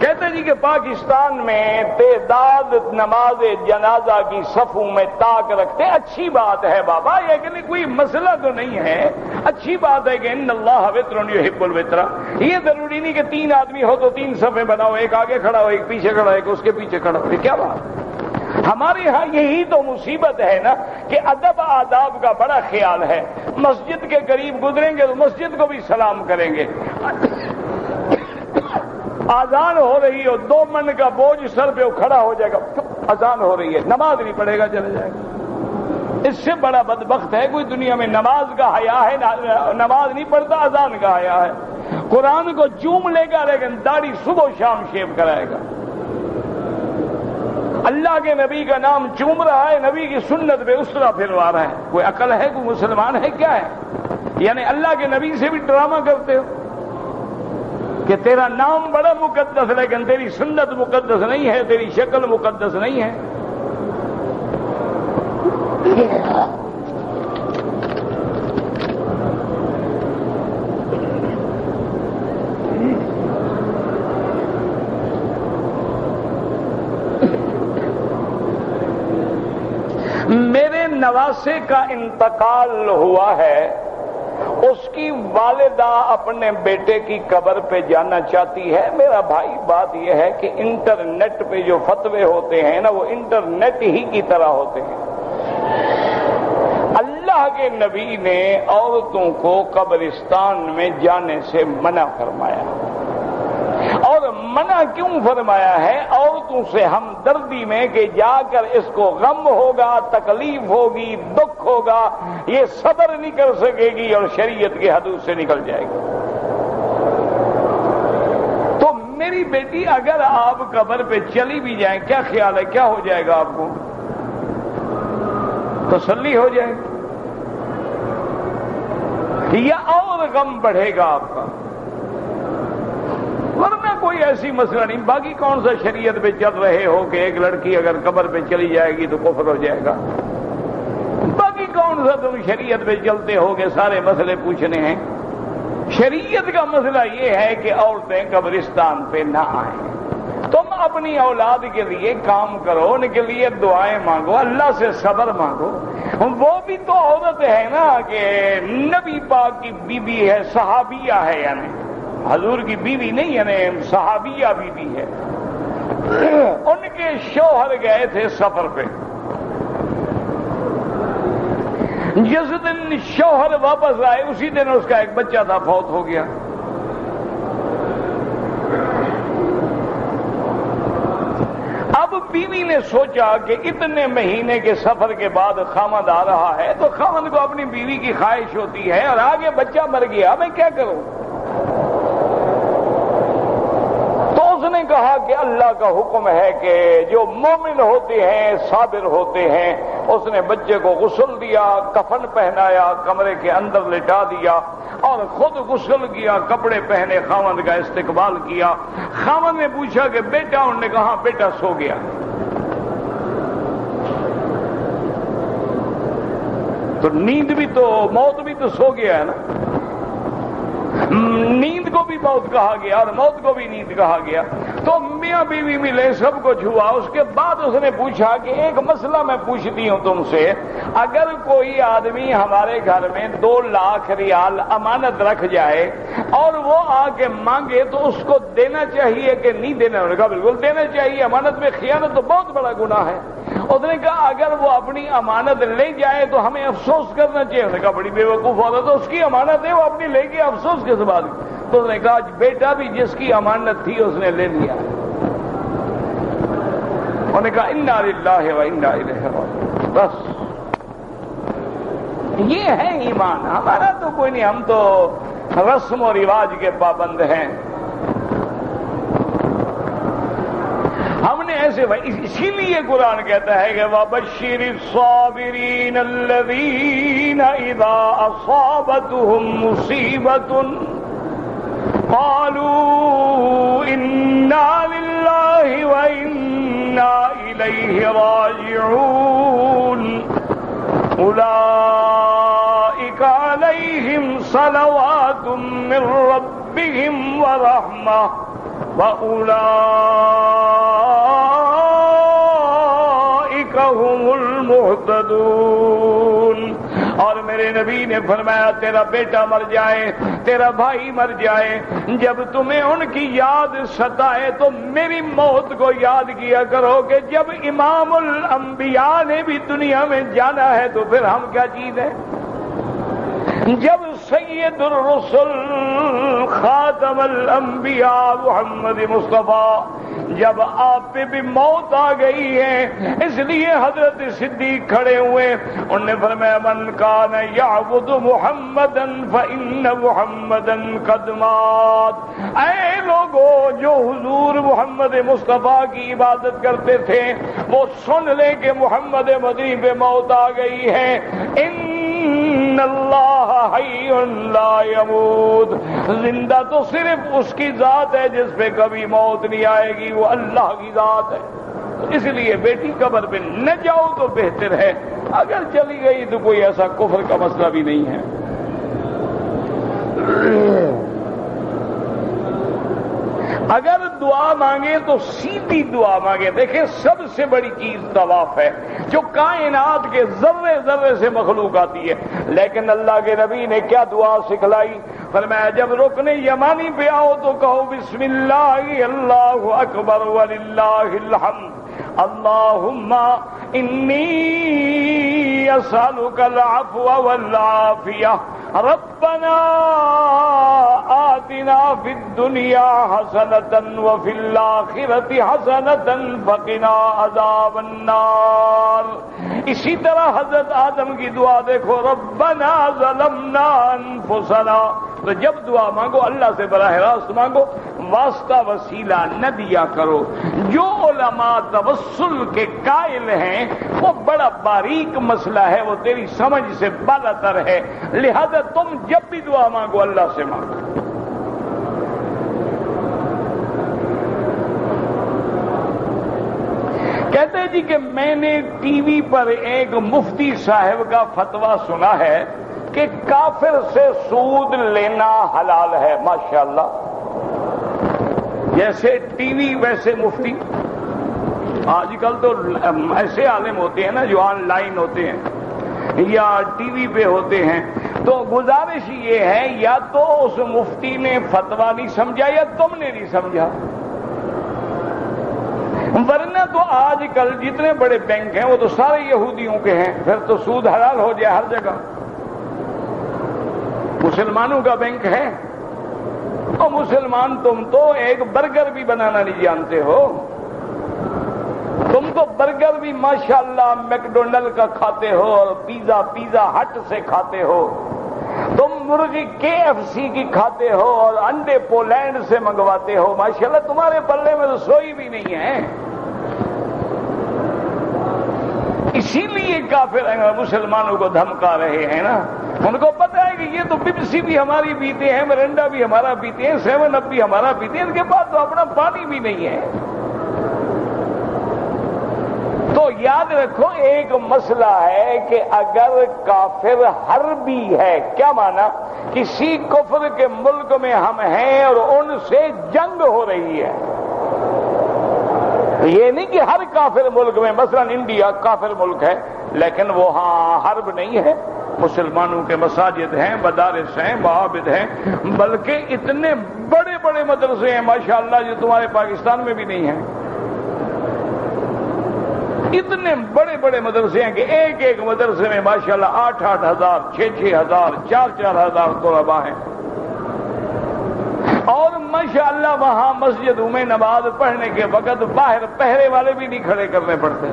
کہتے جی کہ پاکستان میں تعداد نماز جنازہ کی صفوں میں طاق رکھتے، اچھی بات ہے بابا، یہ کوئی مسئلہ تو نہیں ہے، اچھی بات ہے کہ ان اللہ وتر یحب الوتر۔ یہ ضروری نہیں کہ 3 آدمی ہو تو 3 صفیں بناؤ، ایک آگے کھڑا ہو، ایک پیچھے کھڑا ہو، ایک اس کے پیچھے کھڑا ہو، یہ کیا بات؟ ہمارے ہاں یہی تو مصیبت ہے نا کہ ادب آداب کا بڑا خیال ہے، مسجد کے قریب گزریں گے تو مسجد کو بھی سلام کریں گے، اذان ہو رہی ہو 2 من کا بوجھ سر پہ کھڑا ہو جائے گا، اذان ہو رہی ہے، نماز نہیں پڑھے گا، چلے جائے گا۔ اس سے بڑا بدبخت ہے کوئی دنیا میں؟ نماز کا حیا ہے، نماز نہیں پڑھتا، اذان کا حیا ہے۔ قرآن کو چوم لے گا لیکن داڑھی صبح و شام شیو کرائے گا. اللہ کے نبی کا نام چوم رہا ہے, نبی کی سنت پہ اس طرح پھروا رہا ہے. کوئی عقل ہے؟ کوئی مسلمان ہے؟ کیا ہے؟ یعنی اللہ کے نبی سے بھی ڈرامہ کرتے ہو کہ تیرا نام بڑا مقدس لیکن تیری سنت مقدس نہیں ہے, تیری شکل مقدس نہیں ہے. میرے نواسے کا انتقال ہوا ہے, اس کی والدہ اپنے بیٹے کی قبر پہ جانا چاہتی ہے. میرا بھائی بات یہ ہے کہ انٹرنیٹ پہ جو فتوے ہوتے ہیں نا وہ انٹرنیٹ ہی کی طرح ہوتے ہیں. اللہ کے نبی نے عورتوں کو قبرستان میں جانے سے منع فرمایا. اور منع کیوں فرمایا ہے؟ عورتوں سے ہمدردی میں کہ جا کر اس کو غم ہوگا, تکلیف ہوگی, دکھ ہوگا, یہ صبر نہیں کر سکے گی اور شریعت کی حدود سے نکل جائے گی. تو میری بیٹی اگر آپ قبر پہ چلی بھی جائیں, کیا خیال ہے کیا ہو جائے گا؟ آپ کو تسلی ہو جائے گی یا اور غم بڑھے گا آپ کا؟ ورنہ کوئی ایسی مسئلہ نہیں. باقی کون سا شریعت پہ چل رہے ہو کہ ایک لڑکی اگر قبر پہ چلی جائے گی تو کفر ہو جائے گا؟ باقی کون سا تم شریعت پہ چلتے ہو کہ سارے مسئلے پوچھنے ہیں؟ شریعت کا مسئلہ یہ ہے کہ عورتیں قبرستان پہ نہ آئیں. تم اپنی اولاد کے لیے کام کرو, ان کے لیے دعائیں مانگو, اللہ سے صبر مانگو. وہ بھی تو عورت ہے نا کہ نبی پاک کی بیوی ہے, صحابیہ ہے, یعنی حضور کی بیوی نہیں, یعنی صحابیہ بیوی ہے. ان کے شوہر گئے تھے سفر پہ. جس دن شوہر واپس آئے اسی دن اس کا ایک بچہ تھا, فوت ہو گیا. اب بیوی نے سوچا کہ اتنے مہینے کے سفر کے بعد خامد آ رہا ہے تو خامد کو اپنی بیوی کی خواہش ہوتی ہے اور آگے بچہ مر گیا, میں کیا کروں؟ اس نے کہا کہ اللہ کا حکم ہے کہ جو مومن ہوتے ہیں, صابر ہوتے ہیں. اس نے بچے کو غسل دیا, کفن پہنایا, کمرے کے اندر لٹا دیا اور خود غسل کیا, کپڑے پہنے, خاوند کا استقبال کیا. خاوند نے پوچھا کہ بیٹا, انہوں نے کہا بیٹا سو گیا. تو نیند بھی تو, موت بھی تو سو گیا ہے نا. نیند کو بھی موت کہا گیا اور موت کو بھی نیند کہا گیا. تو میاں بیوی ملے, سب کچھ ہوا. اس کے بعد اس نے پوچھا کہ ایک مسئلہ میں پوچھتی ہوں تم سے, اگر کوئی آدمی ہمارے گھر میں 2 لاکھ ریال امانت رکھ جائے اور وہ آ کے مانگے تو اس کو دینا چاہیے کہ نہیں دینا؟ انہوں نے کہا بالکل دینا چاہیے, امانت میں خیانت تو بہت بڑا گناہ ہے. اس نے کہا اگر وہ اپنی امانت لے جائے تو ہمیں افسوس کرنا چاہیے. اس نے کہا بڑی بیوقوف عورت ہے, اس کی امانت ہے, وہ اپنی لے گی, افسوس کس بات کی؟ تو اس نے کہا بیٹا بھی جس کی امانت تھی اس نے لے لیا. انہوں نے کہا انا للہ و انا الیہ راجعون. بس یہ ہے ایمان. ہمارا تو کوئی نہیں, ہم تو رسم و رواج کے پابند ہیں. ہم نے ایسے, اسی لیے قرآن کہتا ہے کہ وَبَشِّرِ الصَّابِرِينَ الَّذِينَ إِذَا أَصَابَتْهُمْ مُصِيبَةٌ قَالُوا إِنَّا لِلَّهِ وَإِنَّا إِلَيْهِ رَاجِعُونَ أُولَئِكَ عَلَيْهِمْ صَلَوَاتٌ مِّن رَّبِّهِمْ وَرَحْمَةٌ وَأُولَئِكَ هُمُ الْمُهْتَدُونَ. اور میرے نبی نے فرمایا تیرا بیٹا مر جائے, تیرا بھائی مر جائے, جب تمہیں ان کی یاد ستائے تو میری موت کو یاد کیا کرو کہ جب امام الانبیاء نے بھی دنیا میں جانا ہے تو پھر ہم کیا چیز ہیں؟ جب سید الرسل خاتم الانبیاء محمد مصطفیٰ جب آپ پہ بھی موت آ گئی ہے، اس لیے حضرت صدیق کھڑے ہوئے، انہوں نے فرمایا من کان یعبد محمدا فإن محمدا قد مات۔ اے لوگو جو حضور محمد مصطفیٰ کی عبادت کرتے تھے وہ سن لیں کہ محمد مدنی پہ موت آ گئی ہے۔ ان اللہ حی لا یموت، زندہ تو صرف اس کی ذات ہے جس پہ کبھی موت نہیں آئے گی، وہ اللہ کی ذات ہے۔ اس لیے بیٹی قبر پہ نہ جاؤ تو بہتر ہے، اگر چلی گئی تو کوئی ایسا کفر کا مسئلہ بھی نہیں ہے۔ اگر دعا مانگے تو سیدھی دعا مانگے۔ دیکھیں سب سے بڑی چیز طواف ہے جو کائنات کے ذرے ذرے سے مخلوق آتی ہے، لیکن اللہ کے نبی نے کیا دعا سکھلائی؟ فرمایا جب رکن یمانی پہ آؤ تو کہو بسم اللہ اللہ اکبر وللہ الحمد اللہم انی اسألک العفو والعافیہ ربنا آتنا فی الدنیا حسنۃ وفی الآخرۃ حسنۃ وقنا عذاب النار۔ اسی طرح حضرت آدم کی دعا دیکھو ربنا ظلمنا انفسنا، تو جب دعا مانگو اللہ سے براہ راست مانگو، واسطہ وسیلہ نہ دیا کرو۔ جو علماء توسل کے قائل ہیں وہ بڑا باریک مسئلہ ہے، وہ تیری سمجھ سے بالاتر ہے، لہذا تم جب بھی دعا مانگو اللہ سے مانگو۔ کہتے ہیں جی کہ میں نے ٹی وی پر ایک مفتی صاحب کا فتویٰ سنا ہے کہ کافر سے سود لینا حلال ہے۔ ماشاءاللہ، جیسے ٹی وی ویسے مفتی۔ آج کل تو ایسے عالم ہوتے ہیں نا جو آن لائن ہوتے ہیں یا ٹی وی پہ ہوتے ہیں، تو گزارش یہ ہے یا تو اس مفتی نے فتویٰ نہیں سمجھا یا تم نے نہیں سمجھا، ورنہ تو آج کل جتنے بڑے بینک ہیں وہ تو سارے یہودیوں کے ہیں، پھر تو سود حلال ہو جائے ہر جگہ۔ مسلمانوں کا بینک ہے، اور مسلمان تم تو ایک برگر بھی بنانا نہیں جانتے ہو، تم تو برگر بھی ماشاءاللہ میکڈونلڈ کا کھاتے ہو اور پیزا ہٹ سے کھاتے ہو، تم مرغی KFC کی کھاتے ہو اور انڈے پولینڈ سے منگواتے ہو، ماشاءاللہ تمہارے پلے میں تو سوئی بھی نہیں ہے۔ اسی لیے کافر مسلمانوں کو دھمکا رہے ہیں نا، ان کو پتا ہے کہ یہ تو پیپسی بھی ہماری پیتے ہیں، مرنڈا بھی ہمارا پیتے ہیں، 7 اپ بھی ہمارا پیتے ہیں، ان کے پاس تو اپنا پانی بھی نہیں ہے۔ تو یاد رکھو ایک مسئلہ ہے کہ اگر کافر حربی ہے، کیا مانا؟ کسی کفر کے ملک میں ہم ہیں اور ان سے جنگ ہو رہی ہے، یہ نہیں کہ ہر کافر ملک میں، مثلا انڈیا کافر ملک ہے لیکن وہاں حرب نہیں ہے، مسلمانوں کے مساجد ہیں، مدارس ہیں، معابد ہیں، بلکہ اتنے بڑے بڑے مدرسے ہیں ماشاءاللہ جو تمہارے پاکستان میں بھی نہیں ہیں۔ اتنے بڑے بڑے مدرسے ہیں کہ ایک ایک مدرسے میں ماشاءاللہ 8-8 ہزار، 6-6 ہزار، 4-4 ہزار طلباء ہیں، اور ماشاءاللہ وہاں مسجدوں میں نماز پڑھنے کے وقت باہر پہرے والے بھی نہیں کھڑے کرنے پڑتے۔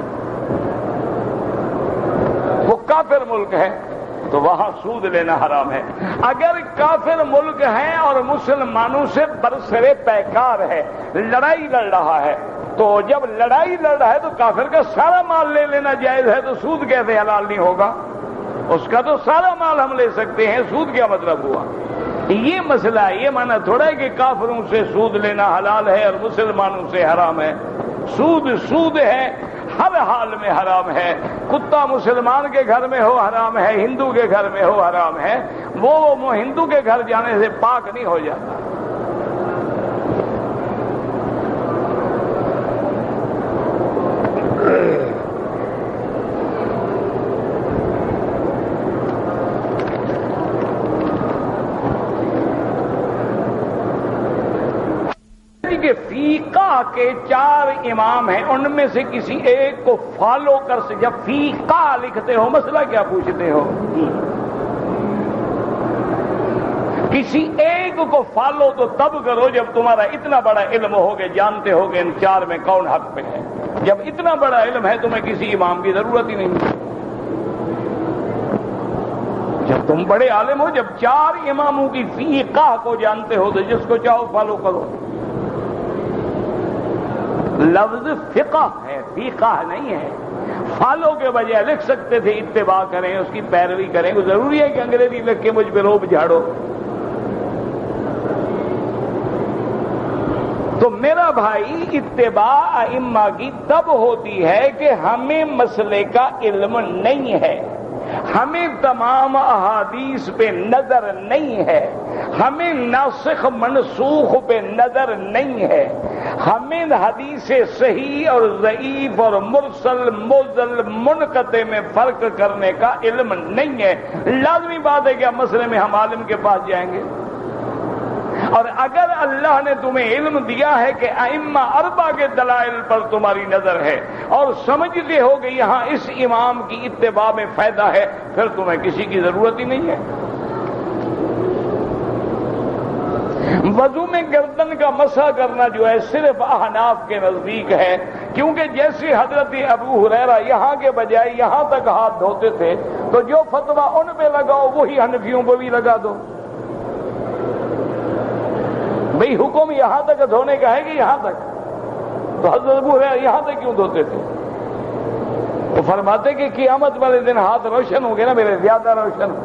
وہ کافر ملک ہے تو وہاں سود لینا حرام ہے۔ اگر کافر ملک ہے اور مسلمانوں سے برسرے پیکار ہے، لڑائی لڑ رہا ہے، تو جب لڑائی لڑ رہا ہے تو کافر کا سارا مال لے لینا جائز ہے، تو سود کیسے حلال نہیں ہوگا؟ اس کا تو سارا مال ہم لے سکتے ہیں، سود کیا مطلب ہوا؟ یہ مسئلہ ہے، یہ معنی تھوڑا ہے کہ کافروں سے سود لینا حلال ہے اور مسلمانوں سے حرام ہے۔ سود ہے، ہر حال میں حرام ہے۔ کتا مسلمان کے گھر میں ہو حرام ہے، ہندو کے گھر میں ہو حرام ہے، وہ ہندو کے گھر جانے سے پاک نہیں ہو جاتا۔ کہ فیقہ کے 4 امام ہیں، ان میں سے کسی ایک کو فالو کر سے، جب فیقہ لکھتے ہو مسئلہ کیا پوچھتے ہو؟ کسی ایک کو فالو تو تب کرو جب تمہارا اتنا بڑا علم ہوگے، جانتے ہوگے ان چار میں کون حق پہ ہے۔ جب اتنا بڑا علم ہے تمہیں کسی امام کی ضرورت ہی نہیں۔ جب تم بڑے عالم ہو، جب چار اماموں کی فقہ کو جانتے ہو تو جس کو چاہو فالو کرو۔ لفظ فقہ ہے، فقہ نہیں ہے۔ فالو کے بجائے لکھ سکتے تھے اتباع کریں، اس کی پیروی کریں۔ وہ ضروری ہے کہ انگریزی لکھ کے مجھ پہ روب جھاڑو؟ تو میرا بھائی اتباع ائمہ کی تب ہوتی ہے کہ ہمیں مسئلے کا علم نہیں ہے، ہمیں تمام احادیث پہ نظر نہیں ہے، ہمیں ناسخ منسوخ پہ نظر نہیں ہے، ہمیں حدیث صحیح اور ضعیف اور مرسل موزل منقطع میں فرق کرنے کا علم نہیں ہے۔ لازمی بات ہے کہ اب مسئلے میں ہم عالم کے پاس جائیں گے۔ اور اگر اللہ نے تمہیں علم دیا ہے کہ ائمہ اربعہ کے دلائل پر تمہاری نظر ہے اور سمجھتے ہو کہ یہاں اس امام کی اتباع میں فائدہ ہے، پھر تمہیں کسی کی ضرورت ہی نہیں ہے۔ وضو میں گردن کا مسح کرنا جو ہے صرف احناف کے نزدیک ہے، کیونکہ جیسے حضرت ابو ہریرہ یہاں کے بجائے یہاں تک ہاتھ دھوتے تھے، تو جو فتویٰ ان پہ لگاؤ وہی حنفیوں پہ بھی لگا دو۔ بھئی حکم یہاں تک دھونے کا ہے کہ یہاں تک؟ تو حضرت ابو ہریرہ یہاں تک کیوں دھوتے تھے؟ تو فرماتے کہ قیامت والے دن ہاتھ روشن ہو گئے نا، میرے زیادہ روشن۔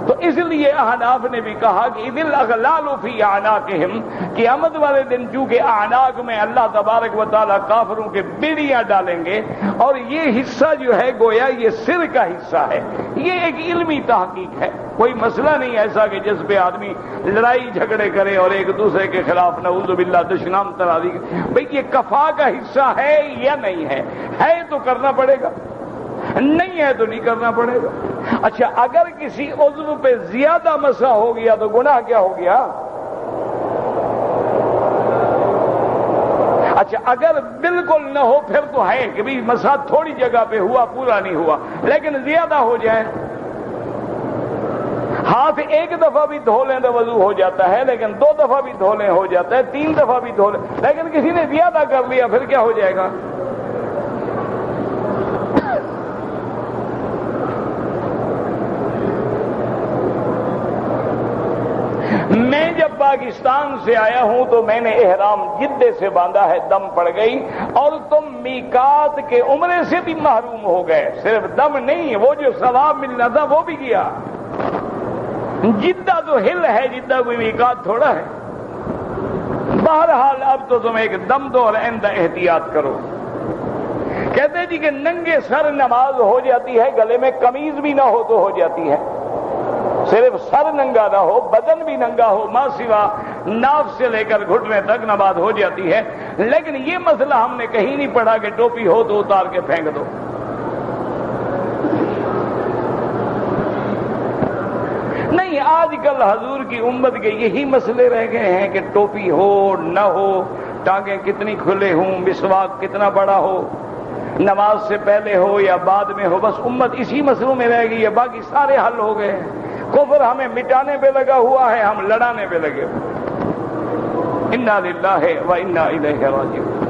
تو اس لیے احناف نے بھی کہا کہ اذ الاغلال فی اعناقہم، قیامت والے دن چونکہ اعناق میں اللہ تبارک و تعالیٰ کافروں کے بیڑیاں ڈالیں گے، اور یہ حصہ جو ہے گویا یہ سر کا حصہ ہے۔ یہ ایک علمی تحقیق ہے، کوئی مسئلہ نہیں ایسا کہ جس پہ آدمی لڑائی جھگڑے کرے اور ایک دوسرے کے خلاف نعوذ باللہ دشنام ترازی کرے۔ بھئی یہ کفا کا حصہ ہے یا نہیں ہے؟ ہے تو کرنا پڑے گا، نہیں ہے تو نہیں کرنا پڑے گا۔ اچھا اگر کسی عضو پہ زیادہ مسح ہو گیا تو گناہ کیا ہو گیا؟ اچھا اگر بالکل نہ ہو پھر تو ہے کہ بھی مسح تھوڑی جگہ پہ ہوا، پورا نہیں ہوا، لیکن زیادہ ہو جائے، ہاتھ ایک دفعہ بھی دھو لیں تو وضو ہو جاتا ہے، لیکن دو دفعہ بھی دھو لیں ہو جاتا ہے، تین دفعہ بھی دھو لیں، لیکن کسی نے زیادہ کر لیا پھر کیا ہو جائے گا؟ میں جب پاکستان سے آیا ہوں تو میں نے احرام جدے سے باندھا ہے، دم پڑ گئی، اور تم میقات کے عمرے سے بھی محروم ہو گئے۔ صرف دم نہیں، وہ جو ثواب ملنا تھا وہ بھی گیا۔ جدہ تو ہل ہے، جدہ کوئی میقات تھوڑا ہے۔ بہرحال اب تو تم ایک دم دو اور آئندہ احتیاط کرو۔ کہتے جی کہ ننگے سر نماز ہو جاتی ہے، گلے میں قمیض بھی نہ ہو تو ہو جاتی ہے، صرف سر ننگا نہ ہو، بدن بھی ننگا ہو، ما سوا ناف سے لے کر گھٹنے تک نماز ہو جاتی ہے۔ لیکن یہ مسئلہ ہم نے کہیں نہیں پڑھا کہ ٹوپی ہو تو اتار کے پھینک دو۔ نہیں، آج کل حضور کی امت کے یہی مسئلے رہ گئے ہیں کہ ٹوپی ہو نہ ہو، ٹانگیں کتنی کھلے ہوں، مسواک کتنا بڑا ہو، نماز سے پہلے ہو یا بعد میں ہو، بس امت اسی مسئلوں میں رہ گئی ہے، باقی سارے حل ہو گئے ہیں۔ کفر ہمیں مٹانے پہ لگا ہوا ہے، ہم لڑانے پہ لگے ہوئے۔ انا للہ و انا الیہ راجعون۔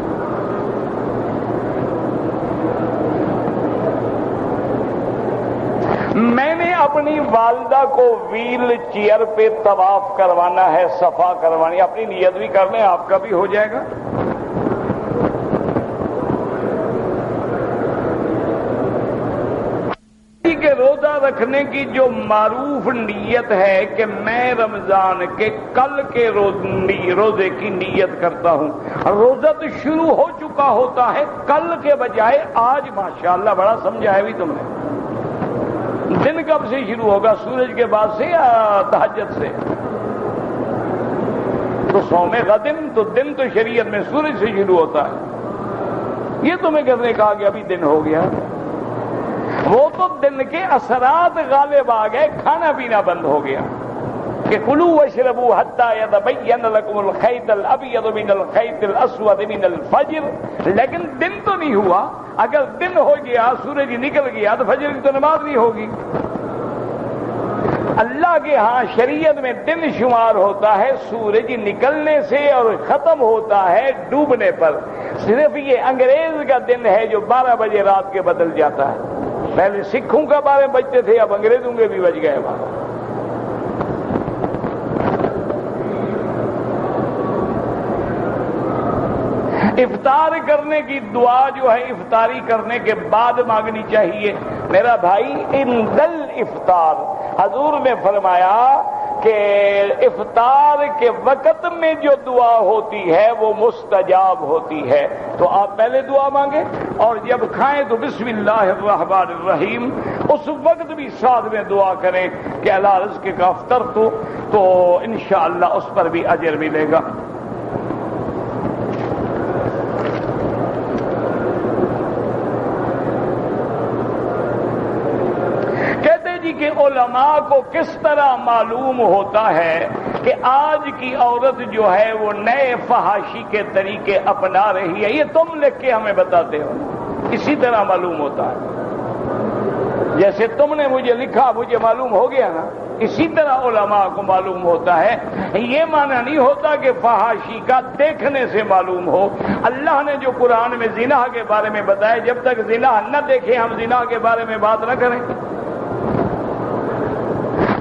میں نے اپنی والدہ کو ویل چیئر پہ طواف کروانا ہے، صفا کروانی، اپنی نیت بھی کر لیں، آپ کا بھی ہو جائے گا۔ کہ روزہ رکھنے کی جو معروف نیت ہے کہ میں رمضان کے کل کے روزے کی نیت کرتا ہوں، روزہ تو شروع ہو چکا ہوتا ہے، کل کے بجائے آج۔ ماشاءاللہ بڑا سمجھا ہے بھی تم نے۔ دن کب سے شروع ہوگا؟ سورج کے بعد سے یا تہجد سے؟ تو صوم غدن تو دن تو شریعت میں سورج سے شروع ہوتا ہے، یہ تمہیں کس نے کہا کہ ابھی دن ہو گیا؟ وہ تو دن کے اثرات غالب آ گئے، کھانا پینا بند ہو گیا کہ کلوا واشربوا حتی یتبین لکم الخیط الابیض من الخیط الاسود من الفجر، لیکن دن تو نہیں ہوا۔ اگر دن ہو گیا، سورج نکل گیا، تو فجر کی تو نماز نہیں ہوگی۔ اللہ کے ہاں شریعت میں دن شمار ہوتا ہے سورج نکلنے سے اور ختم ہوتا ہے ڈوبنے پر. صرف یہ انگریز کا دن ہے جو 12 بجے رات کے بدل جاتا ہے. پہلے سکھوں کا 12 بجتے تھے، اب انگریزوں کے بھی بج گئے 12. افطار کرنے کی دعا جو ہے افطاری کرنے کے بعد مانگنی چاہیے. میرا بھائی اندل افطار، حضور نے فرمایا کہ افطار کے وقت میں جو دعا ہوتی ہے وہ مستجاب ہوتی ہے. تو آپ پہلے دعا مانگیں اور جب کھائیں تو بسم اللہ الرحمن الرحیم، اس وقت بھی ساتھ میں دعا کریں کہ اللہ رزق کا افطر تو انشاءاللہ اس پر بھی اجر ملے گا. کہ علماء کو کس طرح معلوم ہوتا ہے کہ آج کی عورت جو ہے وہ نئے فحاشی کے طریقے اپنا رہی ہے؟ یہ تم لکھ کے ہمیں بتاتے ہو. اسی طرح معلوم ہوتا ہے جیسے تم نے مجھے لکھا مجھے معلوم ہو گیا نا، اسی طرح علماء کو معلوم ہوتا ہے. یہ معنی نہیں ہوتا کہ فحاشی کا دیکھنے سے معلوم ہو. اللہ نے جو قرآن میں زنا کے بارے میں بتایا، جب تک زنا نہ دیکھیں ہم زنا کے بارے میں بات نہ کریں.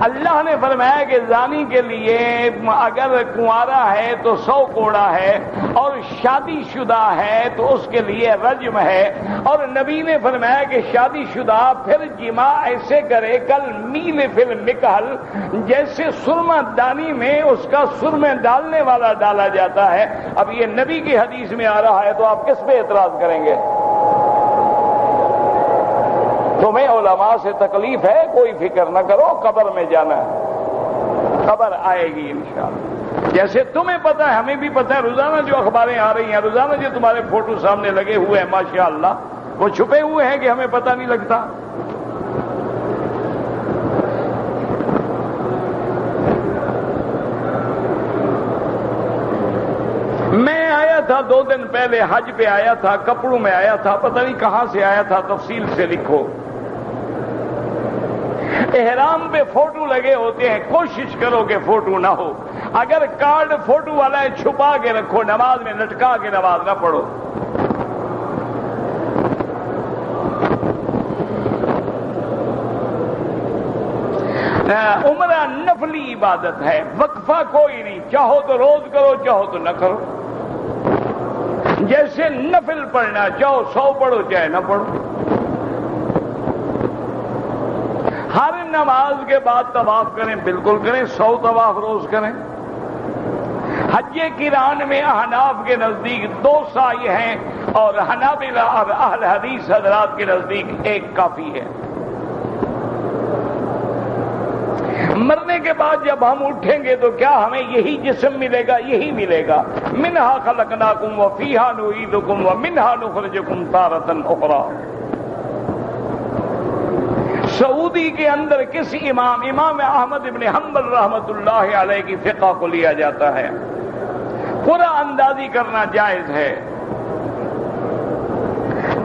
اللہ نے فرمایا کہ زانی کے لیے اگر کنوارا ہے تو 100 کوڑا ہے، اور شادی شدہ ہے تو اس کے لیے رجم ہے. اور نبی نے فرمایا کہ شادی شدہ پھر جماع ایسے کرے کل میل فی المکحل، جیسے سرما دانی میں اس کا سرمے ڈالنے والا ڈالا جاتا ہے. اب یہ نبی کی حدیث میں آ رہا ہے تو آپ کس پہ اعتراض کریں گے؟ تمہیں علماء سے تکلیف ہے، کوئی فکر نہ کرو، قبر میں جانا ہے، خبر آئے گی انشاءاللہ. جیسے تمہیں پتہ ہے ہمیں بھی پتہ ہے، روزانہ جو اخباریں آ رہی ہیں، روزانہ جو تمہارے فوٹو سامنے لگے ہوئے ہیں ماشاءاللہ، وہ چھپے ہوئے ہیں کہ ہمیں پتہ نہیں لگتا. میں آیا تھا 2 دن پہلے، حج پہ آیا تھا، کپڑوں میں آیا تھا، پتہ نہیں کہاں سے آیا تھا، تفصیل سے لکھو. احرام پہ فوٹو لگے ہوتے ہیں، کوشش کرو کہ فوٹو نہ ہو. اگر کارڈ فوٹو والا ہے چھپا کے رکھو، نماز میں لٹکا کے نماز نہ پڑھو. عمرہ نفلی عبادت ہے، وقفہ کوئی نہیں، چاہو تو روز کرو چاہو تو نہ کرو. جیسے نفل پڑھنا، چاہو 100 پڑھو چاہے نہ پڑھو. ہر نماز کے بعد طواف کریں، بالکل کریں، 100 طواف روز کریں. حج قران میں احناف کے نزدیک 2 سعی ہیں اور حنابلہ اور اہل حدیث حضرات کے نزدیک 1 کافی ہے. مرنے کے بعد جب ہم اٹھیں گے تو کیا ہمیں یہی جسم ملے گا؟ یہی ملے گا. منہا خلقناکم وفیہا نعیدکم ومنہا نخرجکم تارۃ اخری. سعودی کے اندر کسی امام احمد ابن حنبل رحمت اللہ علیہ کی فقہ کو لیا جاتا ہے. پورا اندازی کرنا جائز ہے.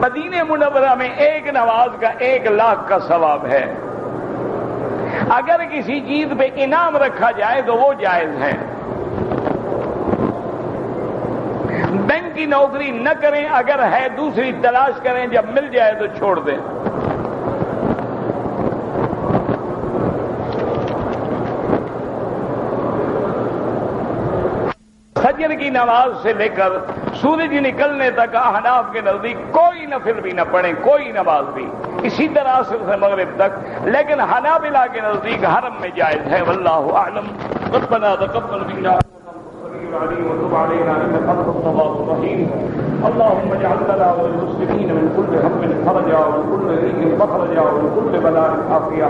مدینہ منورہ میں 1 نماز کا 1 لاکھ کا ثواب ہے. اگر کسی چیز پہ انعام رکھا جائے تو وہ جائز ہے. بینک کی نوکری نہ کریں، اگر ہے دوسری تلاش کریں، جب مل جائے تو چھوڑ دیں. فجر کی نماز سے لے کر سورج نکلنے تک احناف کے نزدیک کوئی نفل بھی نہ پڑھیں، کوئی نماز بھی. اسی طرح سے مغرب تک. لیکن حنابلہ کے نزدیک حرم میں جائز ہے. واللہ اعلم. ربنا تقبل منا وتب علينا انك انت التواب الرحيم. اللهم اجعل لنا وللمسلمين من كل هم فرجا ومن كل ضيق مخرجا ومن كل بلاء عافيه.